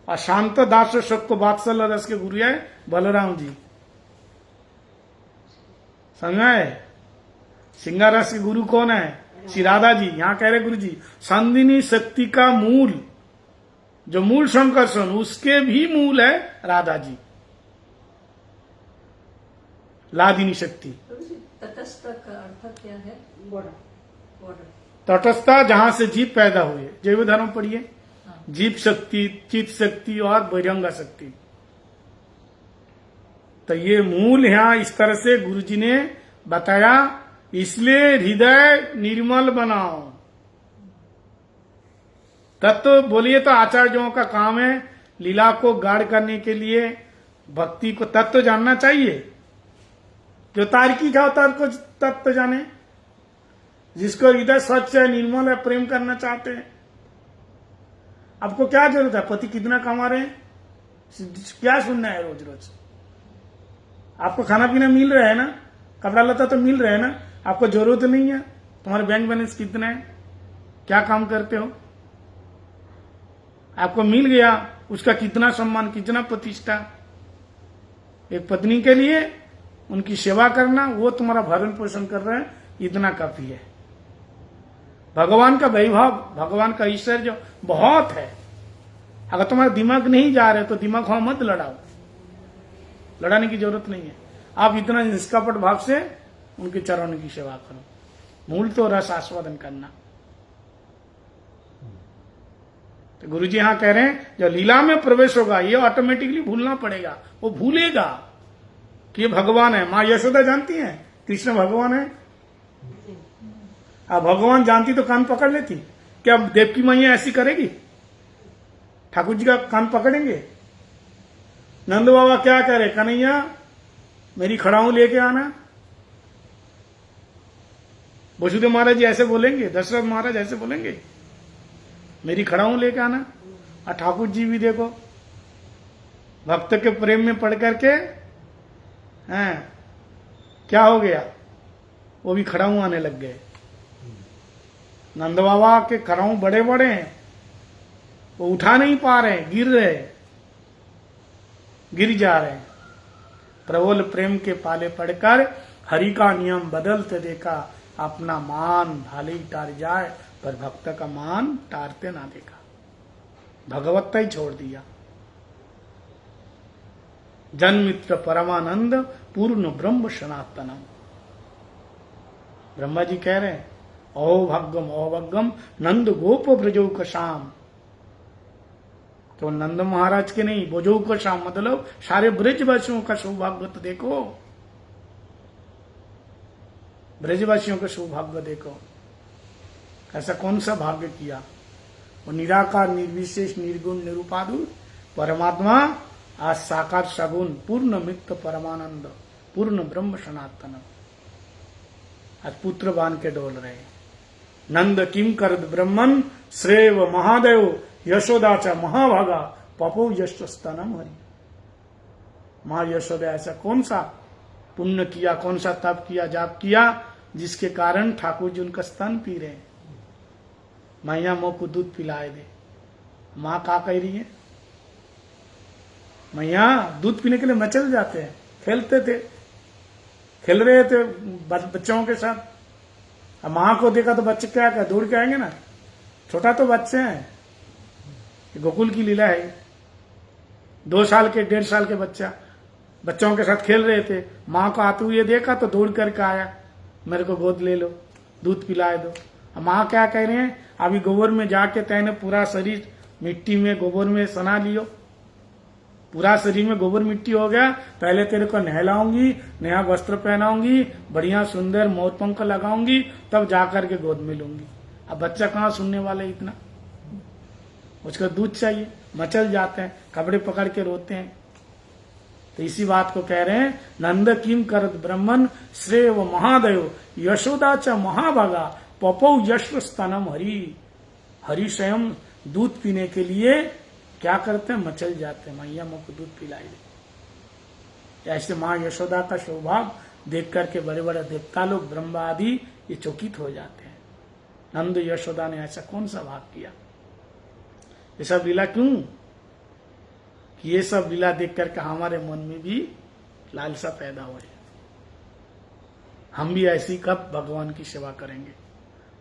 और शांत दास शक्ति वात्सल्य रस के गुरु है बलराम जी। समझा है? श्रृंगार रस के गुरु कौन है? श्री राधा जी। यहां कह रहे गुरु जी संदिनी शक्ति का मूल, जो मूल संकर्षण, उसके भी मूल है राधा जी, लादिनी शक्ति। तटस्थ का अर्थ क्या है? बॉर्डर। तटस्थता जहां से जीव पैदा हुए। जैव धर्म पढ़िए। जीव शक्ति, चित शक्ति और बहिरंगा शक्ति। तो ये मूल यहां इस तरह से गुरु जी ने बताया। इसलिए हृदय निर्मल बनाओ। तत्व बोलिए तो आचार्यों का काम है लीला को गाढ़ करने के लिए भक्ति को तत्व जानना चाहिए। जो तार्किक है तार को तत्व जाने, जिसको हृदय स्वच्छ है, निर्मल है, प्रेम करना चाहते हैं। आपको क्या जरूरत है? पति कितना कमा रहे हैं, क्या सुनना है रोज रोज? आपको खाना पीना मिल रहा है ना, कपड़ा लता तो मिल रहा है ना, आपको जरूरत नहीं है। तुम्हारे बैंक बैलेंस कितना है, क्या काम करते हो, आपको मिल गया, उसका कितना सम्मान, कितना प्रतिष्ठा। एक पत्नी के लिए उनकी सेवा करना, वो तुम्हारा भरण पोषण कर रहे हैं, इतना काफी है। भगवान का वैभव, भगवान का ऐश्वर्य बहुत है। अगर तुम्हारा दिमाग नहीं जा रहे तो दिमाग वहां मत लड़ाओ, लड़ाने की जरूरत नहीं है। आप इतना निष्कपट भाव से उनके चरणों की सेवा करो। मूल तो रस आस्वादन करना। तो गुरु जी यहां कह रहे हैं जो लीला में प्रवेश होगा ये ऑटोमेटिकली भूलना पड़ेगा। वो भूलेगा कि ये भगवान है। माँ यशोदा जानती हैं कृष्ण भगवान है। अब भगवान जानती तो कान पकड़ लेती। क्या देवकी मैया ऐसी करेगी? ठाकुर जी का कान पकड़ेंगे? नंद बाबा क्या करे, कन्हैया मेरी खड़ाऊ लेके आना। वसुदेव महाराज जी ऐसे बोलेंगे, दशरथ महाराज ऐसे बोलेंगे, मेरी खड़ाऊ लेके आना। और ठाकुर जी भी देखो भक्त के प्रेम में पड़ करके हैं, क्या हो गया, वो भी खड़ाऊ आने लग गए। नंद बाबा के खड़ाऊ बड़े बड़े हैं, वो उठा नहीं पा रहे, गिर जा रहे हैं। प्रबल प्रेम के पाले पड़कर हरि का नियम बदलते देखा, अपना मान भाले ही टार जाए पर भक्त का मान टारते ना देखा। भगवत्ता ही छोड़ दिया। जन्मित्र परमानंद पूर्ण ब्रह्म सनातनम। ब्रह्मा जी कह रहे हैं अहोभाग्यम नंद गोप ब्रजो का शाम। तो नंद महाराज के नहीं, ब्रजो का शाम मतलब सारे ब्रजवासियों का सौभाग्य तो देखो। ब्रजवासियों का सौभाग्य देखो, ऐसा कौन सा भाग्य किया। वो निराकार निर्विशेष निर्गुण निरूपादु परमात्मा आज साकार सगुण पूर्ण मित्र परमानंद पूर्ण ब्रह्म सनातनम। आज पुत्र बांध के डोल रहे। नंद किम करद ब्रह्मन श्रेव महादेव यशोदाचा महाभागा पपो यश स्तनम हरि। मां यशोदा ऐसा कौन सा पुण्य किया, कौन सा तप किया, जाप किया, जिसके कारण ठाकुर जी उनका स्तन पी रहे हैं। मैया मोह को दूध पिलाए दे। माँ क्या कह रही है? मैया दूध पीने के लिए मचल जाते हैं, खेलते थे, खेल रहे थे बच्चों के साथ। अब माँ को देखा तो बच्चे क्या कर दौड़ के आएंगे ना, छोटा तो बच्चे हैं। गोकुल की लीला है। 2 साल के 1.5 साल के बच्चों के साथ खेल रहे थे। माँ को आते हुए देखा तो दौड़ करके आया, मेरे को गोद ले लो, दूध पिलाए दो। अब माँ क्या कह रहे हैं? अभी गोबर में जाके तैने पूरा शरीर मिट्टी में गोबर में सना लियो, पूरा शरीर में गोबर मिट्टी हो गया, पहले तेरे को नहलाऊंगी, नया वस्त्र पहनाऊंगी, बढ़िया सुंदर मोर पंख लगाऊंगी, तब जाकर के गोद में लूंगी। अब बच्चा कहाँ सुनने वाले इतना, उसको दूध चाहिए, मचल जाते हैं, कपड़े पकड़ के रोते हैं। तो इसी बात को कह रहे हैं, नंद किम करत ब्रह्मन श्रेव महादेव यशोदा च महाभागा पपौ यश्व स्तनम हरि। हरि स्वयं दूध पीने के लिए क्या करते हैं? मचल जाते हैं, मैया मुझको दूध पिलाई दे। ऐसे माँ यशोदा का सौभाग्य देख करके बड़े बड़े देवता लोग, ब्रह्मा आदि, ये चकित हो जाते हैं। नंद यशोदा ने ऐसा कौन सा भाग किया? ये सब लीला क्यों? कि ये सब लीला देख करके हमारे मन में भी लालसा पैदा हो जाए। हम भी ऐसी कब भगवान की सेवा करेंगे?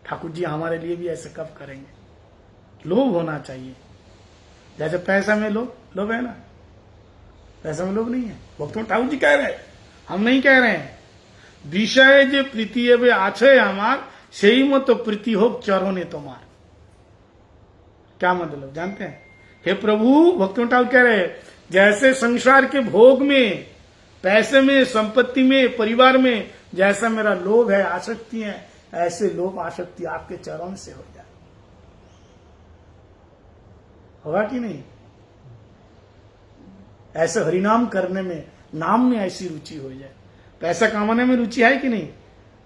ठाकुर जी हमारे लिए भी ऐसे कब करेंगे? लोभ होना चाहिए। जैसे पैसा में लोभ है ना, पैसा में लोभ नहीं है। भक्तों ठाकुर जी कह रहे हैं, हम नहीं कह रहे हैं। विषय जे प्रीति वे आछे हमार सही मत प्रीति हो चरोने तुम्हार। क्या मतलब जानते हैं? हे प्रभु, भक्तों ठाकुर कह रहे हैं, जैसे संसार के भोग में, पैसे में, संपत्ति में, परिवार में जैसा मेरा लोभ है, आसक्ति है, ऐसे लोभ आसक्ति आपके चरण से हो जाए। होगा कि नहीं? ऐसे हरिनाम करने में, नाम में ऐसी रुचि हो जाए। पैसा कमाने में रुचि है कि नहीं?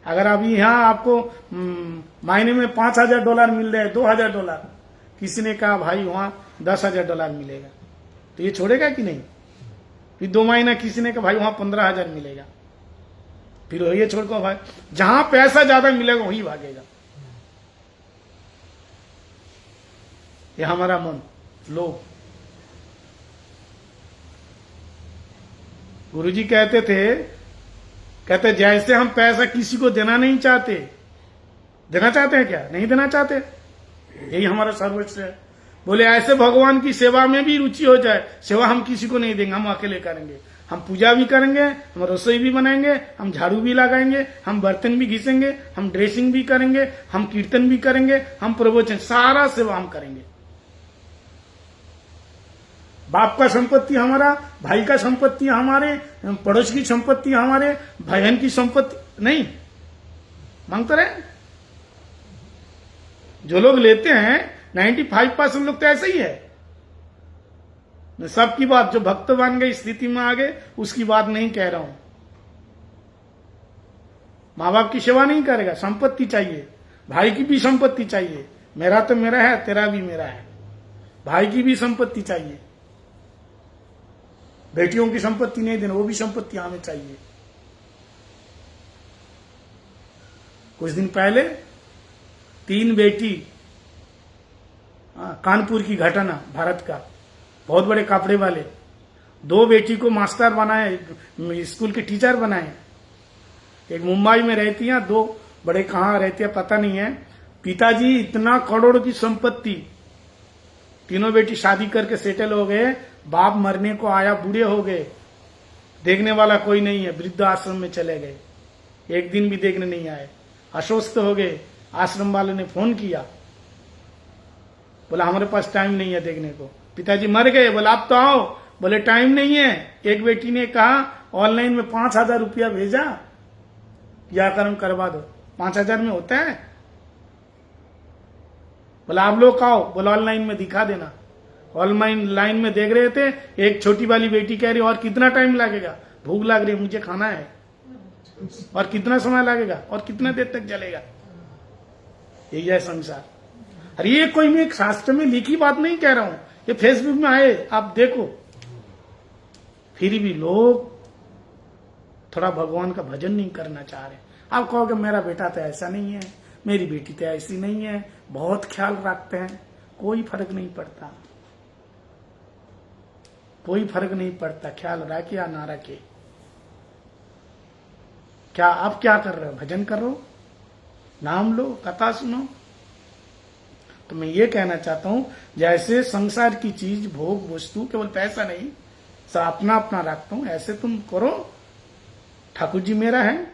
अगर अभी यहां आपको महीने में $5,000 मिल रहे, $2,000, किसी ने कहा भाई वहां $10,000 मिलेगा, तो ये छोड़ेगा कि नहीं? फिर 2 महीना किसी ने कहा भाई वहां 15,000 मिलेगा, फिर ये छोड़कर भाई जहां पैसा ज्यादा मिलेगा वहीं भागेगा। ये हमारा मन, लोग। गुरुजी कहते थे, जैसे हम पैसा किसी को देना नहीं चाहते, देना चाहते हैं क्या? नहीं देना चाहते, यही हमारा सर्वस्व है। बोले ऐसे भगवान की सेवा में भी रुचि हो जाए, सेवा हम किसी को नहीं देंगे, हम अकेले करेंगे। हम पूजा भी करेंगे, हम रसोई भी बनाएंगे, हम झाड़ू भी लगाएंगे, हम बर्तन भी घिसेंगे, हम ड्रेसिंग भी करेंगे, हम कीर्तन भी करेंगे, हम प्रवचन, सारा सेवा हम करेंगे। बाप का संपत्ति हमारा, भाई का संपत्ति हमारे, पड़ोस की संपत्ति हमारे, बहन की संपत्ति नहीं मांगते रहे। जो लोग लेते हैं 95% लोग तो ऐसे ही है। सबकी बात, जो भक्त बन गई, स्थिति में आ गए, उसकी बात नहीं कह रहा हूं। माँ बाप की सेवा नहीं करेगा, संपत्ति चाहिए, भाई की भी संपत्ति चाहिए। मेरा तो मेरा है, तेरा भी मेरा है। भाई की भी संपत्ति चाहिए, बेटियों की संपत्ति नहीं देना, वो भी संपत्ति हमें चाहिए। कुछ दिन पहले 3 बेटी, कानपुर की घटना, भारत का, बहुत बड़े कपड़े वाले, 2 बेटी को मास्टर बनाए, स्कूल के टीचर बनाए। एक मुंबई में रहती है, 2 बड़े कहाँ रहते हैं पता नहीं है। पिताजी इतना करोड़ों की संपत्ति, तीनों बेटी शादी करके सेटल हो गए। बाप मरने को आया, बूढ़े हो गए, देखने वाला कोई नहीं है, वृद्ध आश्रम में चले गए, एक दिन भी देखने नहीं आए, अस्वस्थ हो गए। आश्रम वाले ने फोन किया, बोला हमारे पास टाइम नहीं है देखने को। पिताजी मर गए, बोला आप तो आओ, बोले टाइम नहीं है। एक बेटी ने कहा ऑनलाइन में 5,000 रुपया भेजा, व्याकरण करवा दो। 5,000 में होता है? बोला आप लोग आओ, बोला ऑनलाइन में दिखा देना। ऑनलाइन में देख रहे थे, एक छोटी वाली बेटी कह रही और कितना टाइम लगेगा, भूख लग रही है, मुझे खाना है। और कितना समय लगेगा और कितना देर तक चलेगा। यही है संसार। और ये कोई मैं एक शास्त्र में लिखी बात नहीं कह रहा हूं, ये फेसबुक में आए आप देखो। फिर भी लोग थोड़ा भगवान का भजन नहीं करना चाह रहे। आप कहोगे मेरा बेटा तो ऐसा नहीं है, मेरी बेटी तो ऐसी नहीं है, बहुत ख्याल रखते हैं। कोई फर्क नहीं पड़ता, कोई फर्क नहीं पड़ता, ख्याल रखे या ना रखे। क्या आप क्या कर रहे हो? भजन कर रहे हो, नाम लो, कथा सुनो। तो मैं ये कहना चाहता हूं, जैसे संसार की चीज, भोग वस्तु, केवल पैसा नहीं, सब अपना अपना रखता हूं, ऐसे तुम करो। ठाकुर जी मेरा है,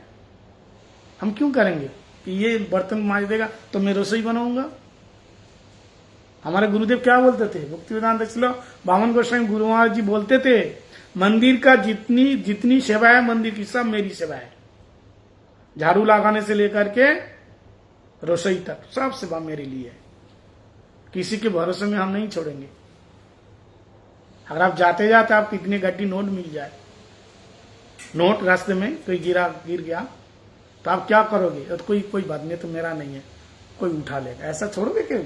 हम क्यों करेंगे कि ये बर्तन मांज देगा तो मैं रसोई बनाऊंगा। हमारे गुरुदेव क्या बोलते थे, भक्ति वेदांत चलो बामन गोस्वामी गुरु महाराज जी बोलते थे, मंदिर का जितनी सेवा है, मंदिर की सब मेरी सेवा है। झाड़ू लगाने से लेकर के रसोई तक सब सेवा मेरे लिए है। किसी के भरोसे में हम नहीं छोड़ेंगे। अगर आप जाते जाते आप कितनी गड्डी नोट मिल जाए, नोट रास्ते में कोई गिर गया तो आप क्या करोगे? तो कोई बात नहीं, तो मेरा नहीं है, कोई उठा लेगा। ऐसा छोड़ोगे क्यों?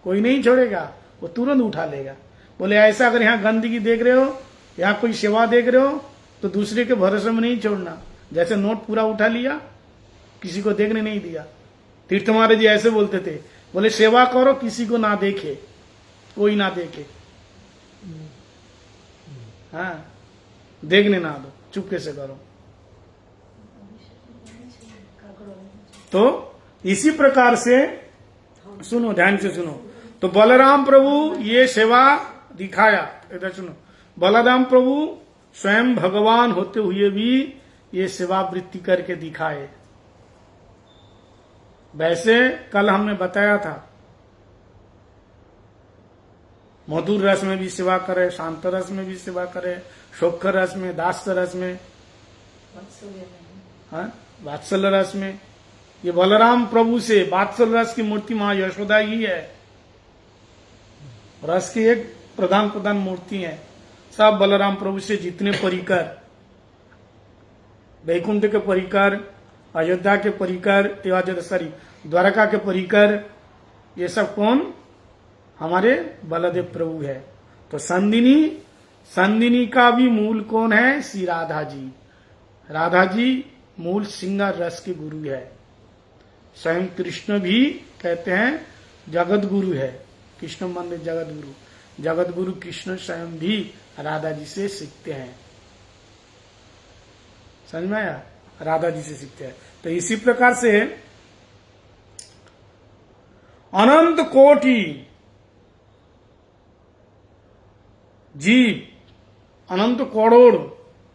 कोई नहीं छोड़ेगा, वो तुरंत उठा लेगा। बोले ऐसा अगर यहाँ गंदगी देख रहे हो, यहाँ कोई सेवा देख रहे हो, तो दूसरे के भरोसे में नहीं छोड़ना। जैसे नोट पूरा उठा लिया, किसी को देखने नहीं दिया। तीर्थ महाराज जी ऐसे बोलते थे, बोले सेवा करो, किसी को ना देखे, कोई ना देखे, हाँ, देखने ना दो, चुपके से करो। तो इसी प्रकार से सुनो, ध्यान से सुनो। तो बलराम प्रभु ये सेवा दिखाया, इधर सुनो। बलराम प्रभु स्वयं भगवान होते हुए भी ये सेवा वृत्ति करके दिखाए। वैसे कल हमने बताया था, मधुर रस में भी सेवा करे, शांत रस में भी सेवा करे, शोक रस में, दास रस में, वात्सल्य रस में। ये बलराम प्रभु से वात्सल्य रस की मूर्ति मां यशोदा ही है। रस की एक प्रधान मूर्ति है। सब बलराम प्रभु से जितने परिकर, वैकुंठ के परिकर, अयोध्या के परिकर, सॉरी द्वारका के परिकर, ये सब कौन? हमारे बलदेव प्रभु है। तो संदिनी का भी मूल कौन है? श्री राधा जी। राधा जी मूल सिंगार रस के गुरु है। स्वयं कृष्ण भी कहते हैं जगत गुरु है। कृष्ण मंदिर जगत गुरु, जगत गुरु कृष्ण स्वयं भी राधा जी से सीखते हैं। समझ में आया? राधा जी से सीखते हैं। तो इसी प्रकार से अनंत कोटि जीव, अनंत करोड़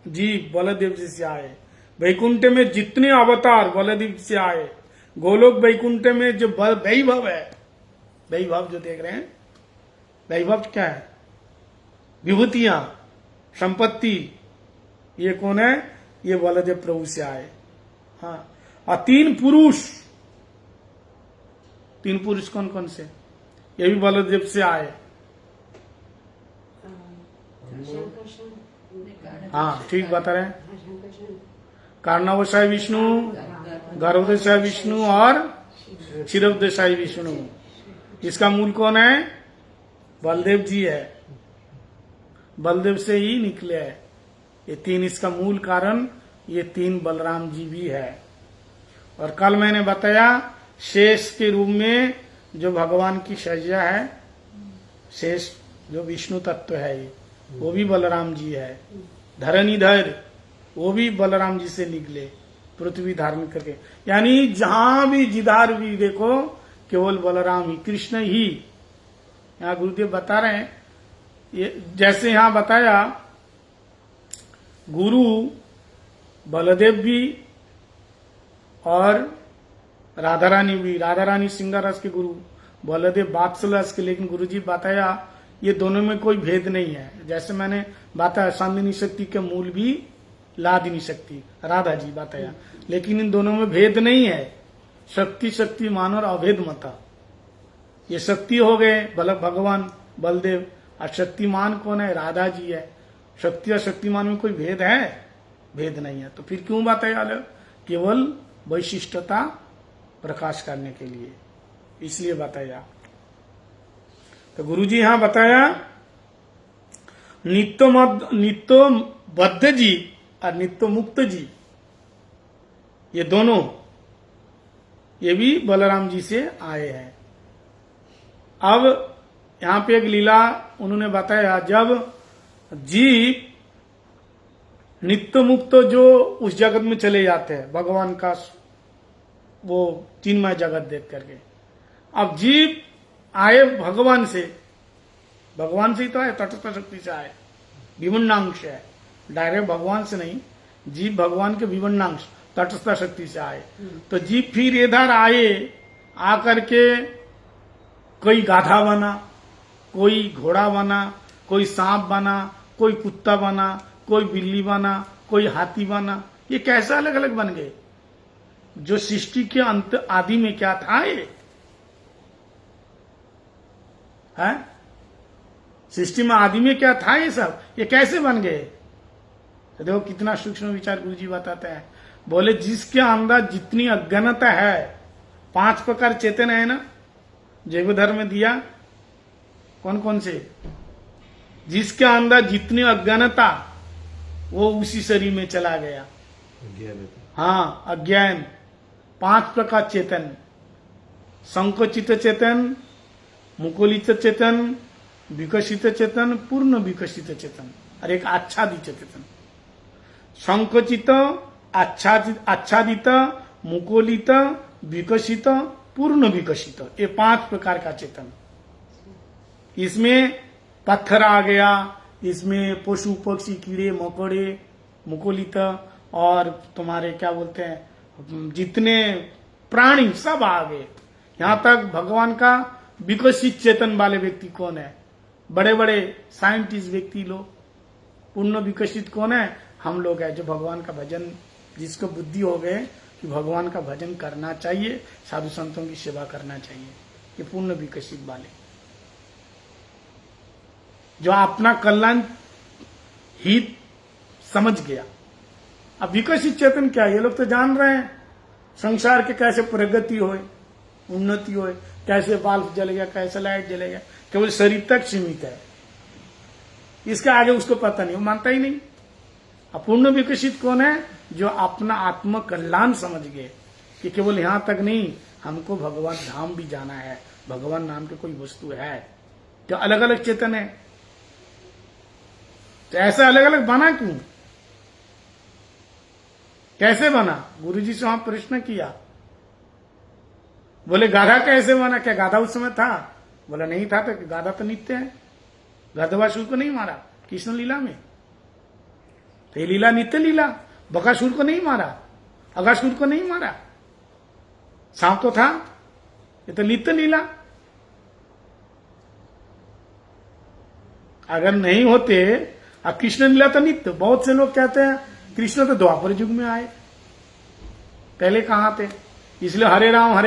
जीव बलदेव जी से आए। वैकुंठ में जितने अवतार बलदेव से आए। गोलोक वैकुंठ में जो वैभव है, वैभव जो देख रहे हैं, वैभव क्या है? विभूतियां, संपत्ति, ये कौन है? ये बलदेव प्रभु से आए। हाँ, और तीन पुरुष कौन कौन से? ये भी बलदेव से आए। हाँ, ठीक बता रहे हैं। कार्णवशाय विष्णु, गर्भोदशाय विष्णु और क्षीरोदशाय विष्णु। इसका मूल कौन है? बलदेव जी है। बलदेव से ही निकले हैं ये तीन। इसका मूल कारण ये तीन बलराम जी भी है। और कल मैंने बताया शेष के रूप में जो भगवान की सज्जा है, शेष जो विष्णु तत्व है, ये वो भी बलराम जी है। धरणीधर वो भी बलराम जी से निकले, पृथ्वी धारण करके। यानी जहां भी जिधार भी देखो केवल बलराम ही, कृष्ण ही। यहाँ गुरुदेव बता रहे हैं, ये जैसे यहां बताया गुरु बलदेव भी और राधा रानी भी। राधा रानी सिंगार रस के गुरु, बलदेव वात्सल्य रस के। लेकिन गुरु जी बताया ये दोनों में कोई भेद नहीं है। जैसे मैंने बताया सांदिनी शक्ति के मूल भी लादिनी शक्ति, राधा जी बताया। लेकिन इन दोनों में भेद नहीं है। शक्तिमान और अभेद मता। ये शक्ति हो गए भगवान बलदेव, और शक्तिमान कौन है? राधा जी है। शक्ति और शक्तिमान में कोई भेद है? भेद नहीं है। तो फिर क्यों बताया अलग? केवल वैशिष्टता प्रकाश करने के लिए, इसलिए बताया। तो गुरुजी यहां बताया नित्य बद्ध जी और नित्य मुक्त जी, ये दोनों, ये भी बलराम जी से आए हैं। अब यहां पे एक लीला उन्होंने बताया, जब जीव नित्य मुक्त जो उस जगत में चले जाते हैं भगवान का वो चिन्मय जगत देख करके, अब जीव आए भगवान से ही तो आए, तटस्थ शक्ति से आए, विवन्नांश है, डायरेक्ट भगवान से नहीं, जीव भगवान के विवन्नांश तटस्थ शक्ति से आए। तो जीव फिर इधर आए, आकर के कोई गाधा बना, कोई घोड़ा बना, कोई सांप बना, कोई कुत्ता बना, कोई बिल्ली बना, कोई हाथी बना। ये कैसे अलग अलग बन गए? जो सृष्टि के अंत आदि में क्या था ये है? सृष्टि में आदि में क्या था ये सब? ये कैसे बन गए? तो देखो कितना सूक्ष्म विचार गुरुजी बताते हैं। बोले जिसके अंदर जितनी अज्ञानता है, 5 प्रकार चेतन है ना, जैव धर्म में दिया, कौन कौन से? जिसके अंदर जितनी अज्ञानता, वो उसी शरीर में चला गया। हाँ, अज्ञान, 5 प्रकार चेतन, संकोचित चेतन, मुकुलित चेतन, विकसित चेतन, पूर्ण विकसित चेतन, और एक आच्छादित चेतन। संकोचित, आच्छादित, मुकुलित, विकसित, पूर्ण विकसित, ये 5 प्रकार का चेतन। इसमें पत्थर आ गया, इसमें पशु पक्षी कीड़े मकोड़े मुकुलित, और तुम्हारे क्या बोलते हैं जितने प्राणी सब आ गए। यहां तक भगवान का विकसित चेतन वाले व्यक्ति कौन है? बड़े बड़े साइंटिस्ट व्यक्ति लोग। पूर्ण विकसित कौन है? हम लोग हैं, जो भगवान का भजन, जिसको बुद्धि हो गए कि भगवान का भजन करना चाहिए, साधु संतों की सेवा करना चाहिए, ये पूर्ण विकसित वाले, जो अपना कल्याण हित समझ गया। अब विकसित चेतन क्या? ये लोग तो जान रहे हैं संसार के कैसे प्रगति होए, उन्नति होए, कैसे बाल्ब जलेगा, कैसे लाइट जलेगा, केवल शरीर तक सीमित है, इसके आगे उसको पता नहीं, वो मानता ही नहीं। अपूर्ण विकसित कौन है? जो अपना आत्म कल्याण समझ गए कि केवल यहां तक नहीं, हमको भगवान धाम भी जाना है, भगवान नाम की कोई वस्तु है। तो अलग अलग चेतन है, तो ऐसा अलग अलग बना क्यों? कैसे बना? गुरुजी से वहां प्रश्न किया। बोले गाधा कैसे बना? क्या गाधा उस समय था? बोला नहीं था। तो गाधा तो नित्य है, गधवासुर को नहीं मारा कृष्ण लीला में, तो ये लीला नित्य लीला। बकासुर को नहीं मारा, अगासुर को नहीं मारा, सांप तो था, ये तो नित्य लीला। अगर नहीं होते, अब कृष्ण लीला तो नित्य। बहुत से लोग कहते हैं कृष्ण तो द्वापर युग में आए, पहले कहां थे? इसलिए हरे राम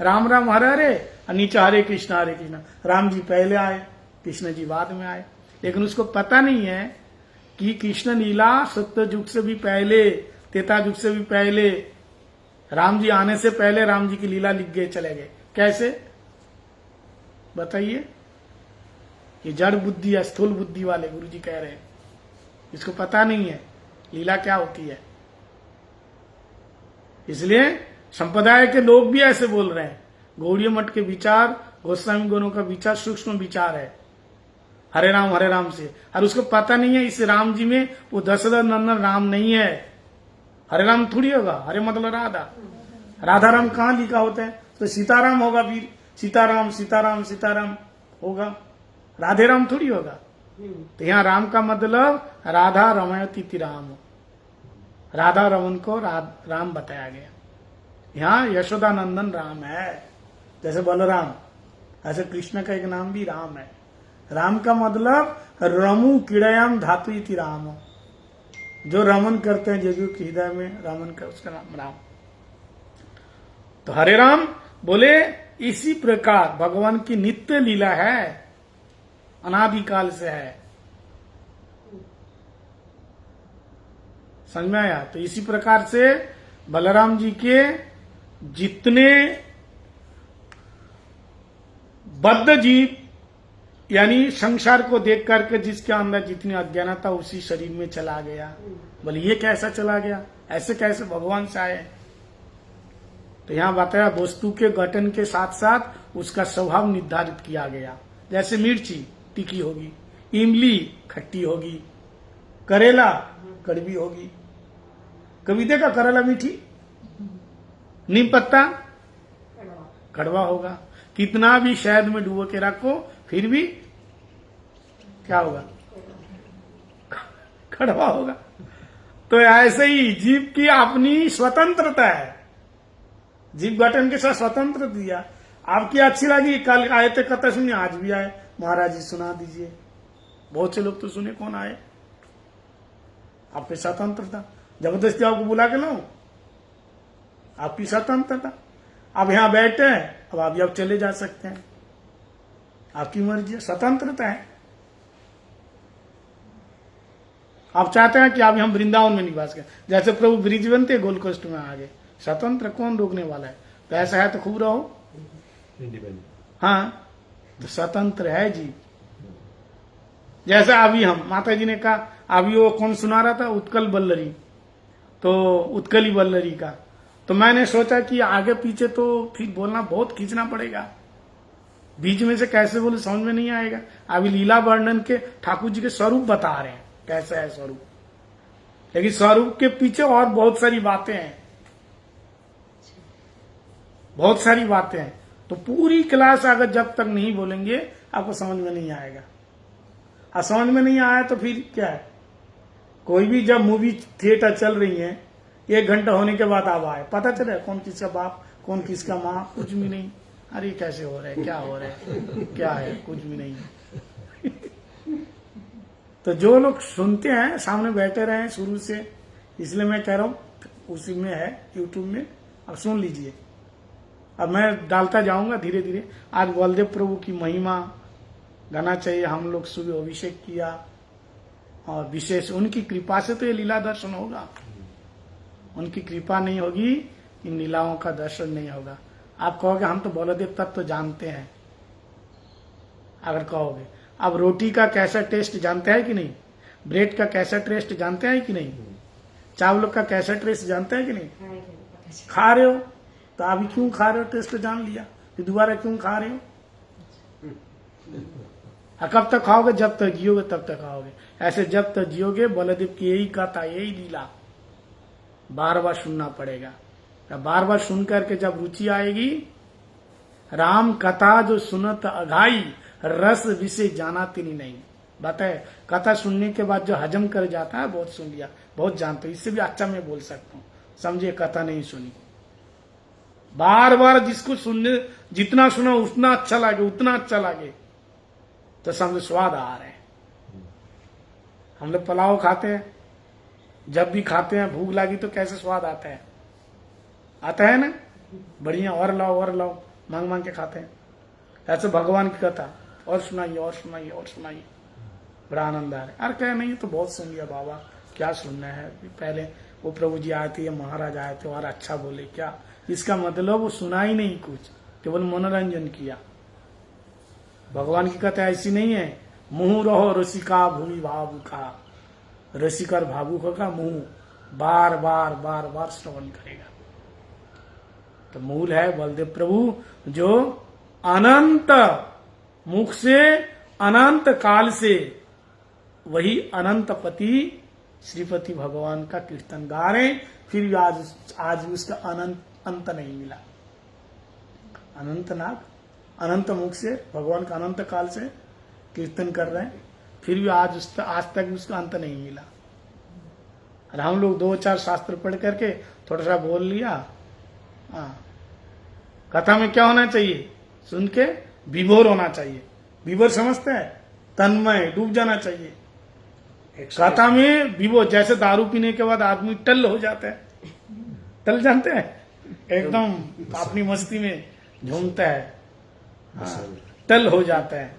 राम राम हरे हरे, और नीचे हरे कृष्ण। राम जी पहले आए, कृष्ण जी बाद में आए। लेकिन उसको पता नहीं है कि कृष्ण लीला सत्य युग से भी पहले, त्रेता युग से भी पहले, राम जी आने से पहले राम जी की लीला लिख गए, चले गए। कैसे बताइए? ये जड़ बुद्धि है, स्थूल बुद्धि वाले गुरुजी कह रहे हैं, इसको पता नहीं है लीला क्या होती है। इसलिए संप्रदाय के लोग भी ऐसे बोल रहे हैं। गौड़ीय मठ के विचार, गोस्वामी गुणों का विचार सूक्ष्म विचार है, हरे राम से, और उसको पता नहीं है इस राम जी में वो दशरथ नंदन राम नहीं है। हरे राम थोड़ी होगा, हरे मतलब राधा राम कहां लिखा होता है? तो सीताराम होगा, फिर सीताराम होगा, राधे राम थोड़ी होगा। तो यहाँ राम का मतलब राधा रमयति राम, राधा रमन को राम बताया गया। यहाँ यशोदानंदन राम है, जैसे बलराम, ऐसे कृष्ण का एक नाम भी राम है। राम का मतलब रमु क्रीड़ायाम धातु इति राम, जो रमन करते हैं जगू के हृदय में रमन कर, उसका नाम राम। तो हरे राम बोले इसी प्रकार भगवान की नित्य लीला है, अनादिकाल से है। समझ में आया? तो इसी प्रकार से बलराम जी के जितने बद्ध जीव यानी संसार को देख करके जिसके अंदर जितनी अज्ञानता उसी शरीर में चला गया। बोले ये कैसा चला गया, ऐसे कैसे भगवान से आए? तो यहां बताया वस्तु के गठन के साथ साथ उसका स्वभाव निर्धारित किया गया। जैसे मिर्ची तीखी होगी, इमली खट्टी होगी, करेला कड़वी होगी। कभी देखा करेला मीठी? नीम पत्ता कड़वा होगा। कितना भी शहद में डुबो के रखो फिर भी क्या होगा? कड़वा होगा। तो ऐसे ही जीव की अपनी स्वतंत्रता है। जीव गठन के साथ स्वतंत्र दिया। आपकी अच्छी लगी, कल आए थे कथा सुनिए, आज भी आए, महाराज जी सुना दीजिए। बहुत से लोग तो सुने, कौन आए? आपकी स्वतंत्रता। जबरदस्ती आपको बुला के लो, आपकी स्वतंत्रता। अब यहां बैठे हैं, अब आप जब चले जा सकते हैं, आपकी मर्जी है, स्वतंत्रता है। आप चाहते हैं कि आप हम वृंदावन में निवास करें, जैसे प्रभु ब्रिजवंती गोलकोस्ट में आ गए, स्वतंत्र, कौन रोकने वाला है? तो ऐसा है तो खूब रहो, हाँ, तो स्वतंत्र है जी। जैसे अभी हम माता जी ने कहा, अभी वो कौन सुना रहा था, उत्कल बल्लरी, तो उत्कली बल्लरी का, तो मैंने सोचा कि आगे पीछे तो फिर बोलना बहुत खींचना पड़ेगा, बीच में से कैसे बोले समझ में नहीं आएगा। अभी लीला वर्णन के ठाकुर जी के स्वरूप बता रहे हैं, कैसा है स्वरूप, लेकिन स्वरूप के पीछे और बहुत सारी बातें हैं, बहुत सारी बातें हैं। तो पूरी क्लास अगर जब तक नहीं बोलेंगे आपको समझ में नहीं आएगा। और समझ में नहीं आया तो फिर क्या है? कोई भी जब मूवी थिएटर चल रही है, 1 घंटा होने के बाद आप आए, पता चले कौन किसका बाप, कौन किसका माँ, कुछ भी नहीं। अरे कैसे हो रहा है, क्या हो रहा है, क्या है, कुछ भी नहीं। तो जो लोग सुनते हैं सामने बैठे रहे शुरू से, इसलिए मैं कह रहा हूं उसी में है यूट्यूब में, अब सुन लीजिए। अब मैं डालता जाऊंगा धीरे धीरे। आज बलदेव प्रभु की महिमा गाना चाहिए। हम लोग सुबह अभिषेक किया और विशेष उनकी कृपा से तो ये लीला दर्शन होगा। उनकी कृपा नहीं होगी इन लीलाओं का दर्शन नहीं होगा। आप कहोगे हम तो बलदेव तत्व तो जानते हैं, अगर कहोगे। अब रोटी का कैसा टेस्ट जानते हैं कि नहीं? ब्रेड का कैसा टेस्ट जानते हैं कि नहीं? चावल का कैसा टेस्ट जानते हैं कि नहीं? खा रहे हो तो अभी क्यों खा रहे हो? टेस्ट जान लिया, फिर दोबारा क्यों खा रहे हो? कब तक खाओगे? जब तक जियोगे तब तक खाओगे। ऐसे जब तक जियोगे बलदेव की यही कथा, यही लीला बार बार सुनना पड़ेगा। बार बार सुन करके जब रुचि आएगी, राम कथा जो सुनत अघाई, रस विषय जाना तिनी नहीं। बताए कथा सुनने के बाद जो हजम कर जाता है, बहुत सुन लिया, बहुत जानते हो, इससे भी अच्छा मैं बोल सकता हूँ, समझे कथा नहीं सुनी। बार बार जिसको सुनने, जितना सुना उतना अच्छा लगे, उतना अच्छा लगे, तो समझो स्वाद आ रहे हैं। हम लोग पुलाव खाते हैं, जब भी खाते हैं भूख लगी तो कैसे स्वाद आता है? आता है ना, बढ़िया, और लाओ मांग मांग के खाते हैं। ऐसे भगवान की कथा और सुनाइए और सुनाइए और सुनाइए, बड़ा आनंद आ रहा है। अरे क्या नहीं तो बहुत सुन लिया बाबा, क्या सुनना है? पहले वो प्रभु जी आए थे, महाराज आए थे और अच्छा बोले, क्या इसका मतलब वो सुना ही नहीं कुछ, केवल मनोरंजन किया। भगवान की कथा ऐसी नहीं है, मुंह रहो रसिका भूमि भावुक का, रसिकर भावुक का मुंह बार बार बार बार श्रवण करेगा। तो मूल है बलदेव प्रभु, जो अनंत मुख से अनंत काल से वही अनंत पति श्रीपति भगवान का कीर्तन गा रहे, फिर भी आज भी उसका अंत नहीं मिला। अनंतनाग अनंत मुख से भगवान का अनंत काल से कीर्तन कर रहे हैं, फिर भी आज तक उसका अंत नहीं मिला। और हम लोग 2-4 शास्त्र पढ़ करके थोड़ा सा बोल लिया। हाँ, कथा में क्या होना चाहिए? सुन के विभोर होना चाहिए। विभोर समझते हैं? तन्मय, डूब जाना चाहिए कथा में। विभोर जैसे दारू पीने के बाद आदमी टल हो जाता है, टल जानते हैं, एकदम अपनी मस्ती में झूमता है, हाँ, टल हो जाता है।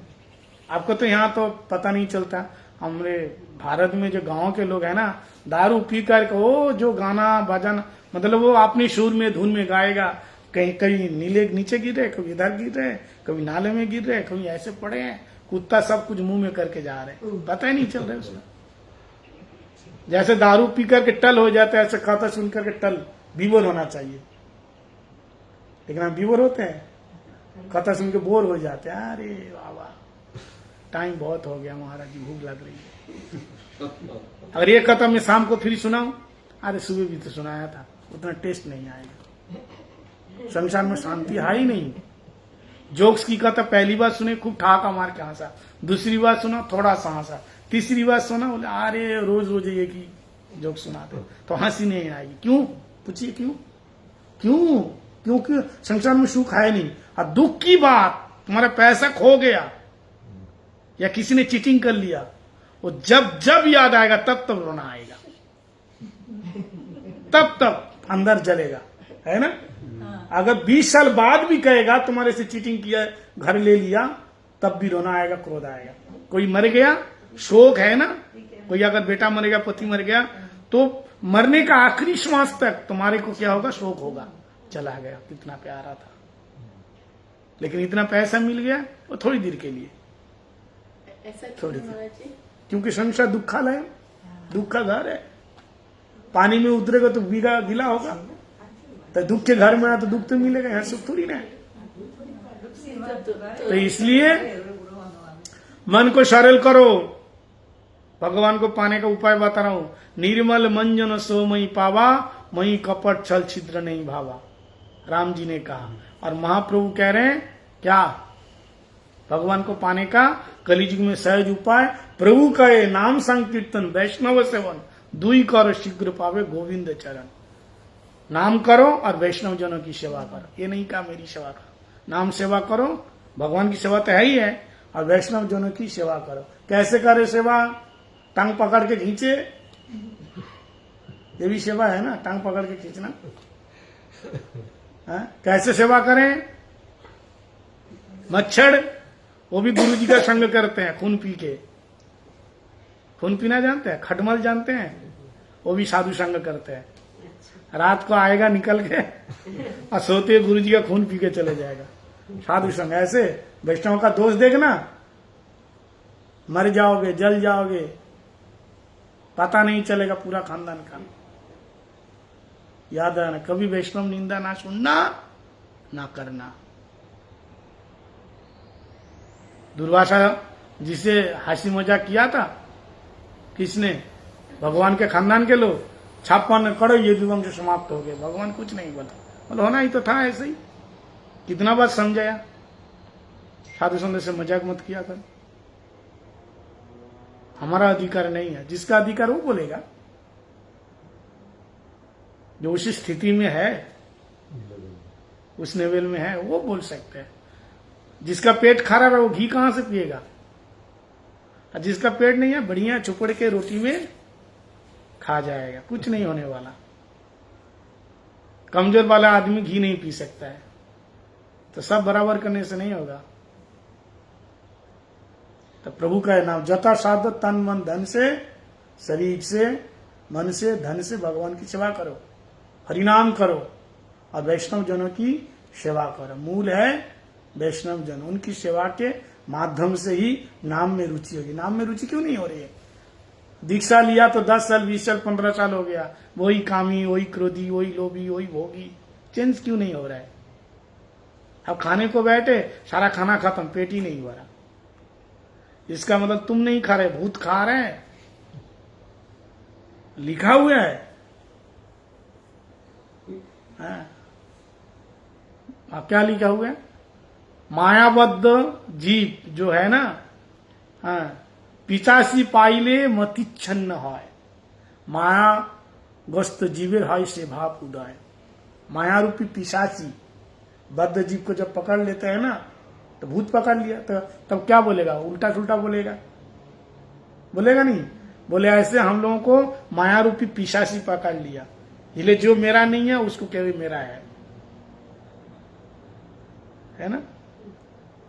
आपको तो यहाँ तो पता नहीं चलता, हमारे भारत में जो गांव के लोग हैं ना, दारू पी कर के वो जो गाना बजाना, मतलब वो अपनी सुर में धुन में गाएगा, कहीं कहीं नीले नीचे गिर रहे, कभी इधर गिर रहे, कभी नाले में गिर रहे, कभी ऐसे पड़े हैं, कुत्ता सब कुछ मुंह में करके जा रहे, पता ही नहीं चल रहा उसमें। जैसे दारू पी करके टल हो जाता है, ऐसे खाता सुन करके टल बीवर होना चाहिए, लेकिन हम बीवर होते हैं, कथा सुन के बोर हो जाते हैं। अरे बाबा टाइम बहुत हो गया महाराज जी, भूख लग रही है। अगर ये कथा मैं शाम को फिर सुनाऊं, अरे सुबह भी तो सुनाया था, उतना टेस्ट नहीं आएगा, संसार में शांति है ही नहीं। जोक्स की कथा पहली बार सुने खूब ठाका मार के हंसा, दूसरी बार सुना थोड़ा सा हंसा, तीसरी बार सुना बोले अरे रोज रोज ये की जोक सुनाते तो हंसी नहीं आएगी। क्यों? पूछिए क्यों? क्यों? क्योंकि संसार में सुख है नहीं। और दुख की बात, तुम्हारा पैसा खो गया या किसी ने चीटिंग कर लिया, वो जब जब याद आएगा तब तब रोना आएगा, तब तब अंदर जलेगा, है ना। अगर 20 साल बाद भी कहेगा तुम्हारे से चीटिंग किया, घर ले लिया, तब भी रोना आएगा, क्रोध आएगा। कोई मर गया, शोक है ना, कोई अगर बेटा मर गया, पति मर गया, तो मरने का आखिरी श्वास तक तुम्हारे को क्या होगा? शोक होगा, चला गया, कितना प्यारा था। लेकिन इतना पैसा मिल गया वो थोड़ी देर के लिए, थोड़ी देर, क्योंकि संसार दुखालय, दुख का घर है। पानी में उतरेगा तो भीगा गीला होगा, तो दुख के घर में आया तो दुख तो मिलेगा, यहाँ सुख थोड़ी ना है। तो इसलिए मन को सरल करो, भगवान को पाने का उपाय बता रहा हूं। निर्मल मंजन सो मई पावा, मई कपट छल छिद्र नहीं भावा, राम जी ने कहा। और महाप्रभु कह रहे हैं क्या? भगवान को पाने का कलियुग में सहज उपाय, प्रभु का ये नाम संकीर्तन वैष्णव सेवन, दुई करो शीघ्र पावे गोविंद चरण। नाम करो और वैष्णव जनों की सेवा करो, ये नहीं कहा मेरी सेवा करो, नाम सेवा करो, भगवान की सेवा तो है ही है, और वैष्णव जनों की सेवा करो। कैसे करे सेवा? टांग पकड़ के खींचे, ये भी सेवा है ना, टांग पकड़ के खींचना। कैसे सेवा करें? मच्छर, वो भी गुरु जी का संग करते हैं, खून पी के। खून पीना जानते हैं? खटमल जानते हैं? वो भी साधु संग करते हैं। रात को आएगा निकल के और सोते गुरु जी का खून पी के चले जाएगा, साधु संग। ऐसे वैष्णव का दोष देखना, मर जाओगे, जल जाओगे, पता नहीं चलेगा पूरा खानदान का। याद रखना, कभी वैष्णव निंदा ना सुनना ना करना। दुर्वासा जिसे हंसी मजाक किया था, किसने? भगवान के खानदान के लोग। 56 करो ये वंश समाप्त हो गए, भगवान कुछ नहीं बोला, बोला होना ही तो था ऐसे ही। कितना बार समझाया, साधु संत से मजाक मत किया कर, हमारा अधिकार नहीं है। जिसका अधिकार वो बोलेगा, जो उस स्थिति में है, उस लेवल में है, वो बोल सकते हैं। जिसका पेट खराब है वो घी कहां से पिएगा? और जिसका पेट नहीं है, बढ़िया चुपड़ के रोटी में खा जाएगा, कुछ नहीं होने वाला। कमजोर वाला आदमी घी नहीं पी सकता है, तो सब बराबर करने से नहीं होगा। तो प्रभु का नाम जथा साध तन मन धन से, शरीर से, मन से, धन से भगवान की सेवा करो, हरिनाम करो और वैष्णव जनों की सेवा करो। मूल है वैष्णव जन, उनकी सेवा के माध्यम से ही नाम में रुचि होगी। नाम में रुचि क्यों नहीं हो रही है? दीक्षा लिया तो 10 साल, 20 साल, 15 साल हो गया, वही कामी, वही क्रोधी, वही लोभी, वही भोगी, चेंज क्यों नहीं हो रहा है? अब खाने को बैठे, सारा खाना खत्म, पेट ही नहीं भरा। इसका मतलब तुम नहीं खा रहे, भूत खा रहे हैं, लिखा हुआ है। अब क्या लिखा हुआ है? मायाबद्ध जीव जो है ना, पिचासी पाइले मतिच्छन्न है, माया ग्रस्त जीवेर है से भाव उदय। माया रूपी पिशाची बद्ध जीव को जब पकड़ लेते हैं ना, तो भूत पकड़ लिया, तो तब क्या बोलेगा? उल्टा सुल्टा बोलेगा, बोलेगा नहीं? बोले ऐसे हम लोगों को माया रूपी पिशाची पकड़ लिया, इसलिए जो मेरा नहीं है उसको केवल मेरा है ना।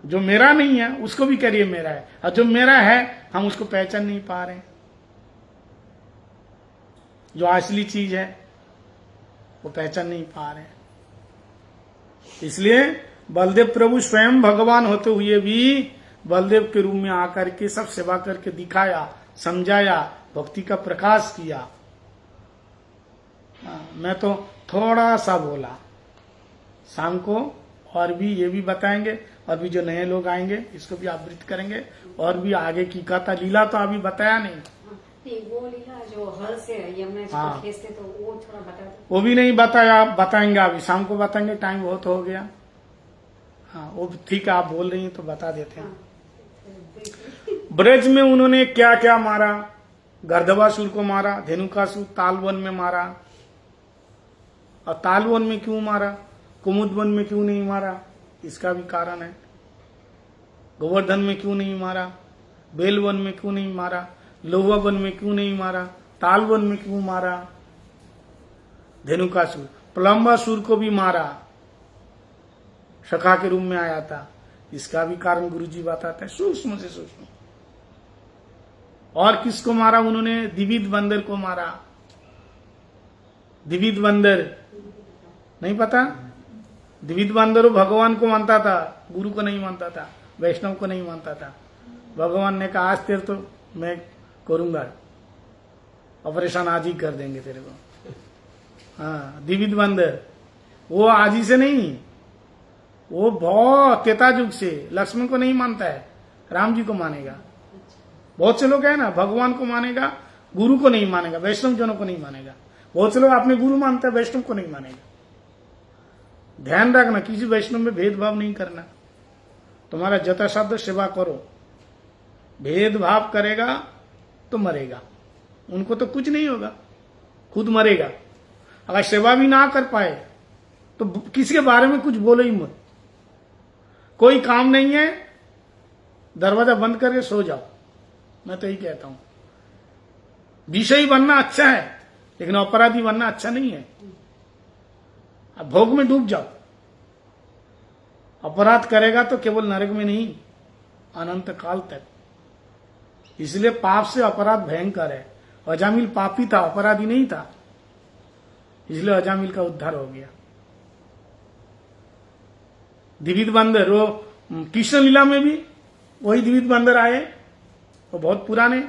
जो मेरा नहीं है उसको भी करिए मेरा है, और जो मेरा है हम उसको पहचान नहीं पा रहे। जो असली चीज है वो पहचान नहीं पा रहे। इसलिए बलदेव प्रभु स्वयं भगवान होते हुए भी बलदेव के रूप में आकर के सब सेवा करके दिखाया, समझाया, भक्ति का प्रकाश किया। मैं तो थोड़ा सा बोला, शाम को और भी ये भी बताएंगे, और भी जो नए लोग आएंगे इसको भी आवृत करेंगे, और भी आगे की कथा। लीला तो अभी बताया नहीं, वो लीला जो हल से यमुना जी हाँ। को खींचते तो वो थोड़ा बता दो। वो भी नहीं बताया, आप बताएंगे अभी शाम को बताएंगे, टाइम बहुत हो गया। हाँ वो ठीक है, आप बोल रही हैं तो बता देते हैं। ब्रज में उन्होंने क्या क्या मारा, गर्दभासुर को मारा, धेनुकासुर तालवन में मारा। और तालवन में क्यों मारा, कुमुदवन में क्यों नहीं मारा, इसका भी कारण है। गोवर्धन में क्यों नहीं मारा, बेलवन में क्यों नहीं मारा, लोहा वन में क्यों नहीं मारा, तालवन में क्यों मारा। धेनुकासुर, प्लम्बासुर को भी मारा, सखा के रूप में आया था, इसका भी कारण गुरुजी बताते हैं सूक्ष्म से सूक्ष्म। और किसको मारा उन्होंने, द्विविध बंदर को मारा। द्विविध बंदर नहीं पता, द्विविध बंदर भगवान को मानता था, गुरु को नहीं मानता था, वैष्णव को नहीं मानता था। भगवान ने कहा आज तेरे तो मैं करूंगा, ऑपरेशन आज ही कर देंगे तेरे को। हाँ द्विविध बंदर वो आज ही से नहीं, वो बहुत त्रेता युग से लक्ष्मण को नहीं मानता है, राम जी को मानेगा। बहुत से लोग है ना, भगवान को मानेगा, गुरु को नहीं मानेगा, वैष्णव जनों को नहीं मानेगा। बहुत से लोग अपने गुरु मानते हैं, वैष्णव को नहीं मानेगा। ध्यान रखना, किसी वैष्णव में भेदभाव नहीं करना। तुम्हारा यथासाध्य सेवा करो, भेदभाव करेगा तो मरेगा, उनको तो कुछ नहीं होगा, खुद मरेगा। अगर सेवा भी ना कर पाए तो किसी के बारे में कुछ बोलो ही मत। कोई काम नहीं है, दरवाजा बंद करके सो जाओ। मैं तो यही कहता हूं, विषयी बनना अच्छा है लेकिन अपराधी बनना अच्छा नहीं है। अब भोग में डूब जाओ। अपराध करेगा तो केवल नरक में नहीं, अनंत काल तक। इसलिए पाप से अपराध भयंकर है। अजामिल पापी था, अपराधी नहीं था, इसलिए अजामिल का उद्धार हो गया। द्विविध बंदर, वो कृष्ण लीला में भी वही द्विविध बंदर आए, वो बहुत पुराने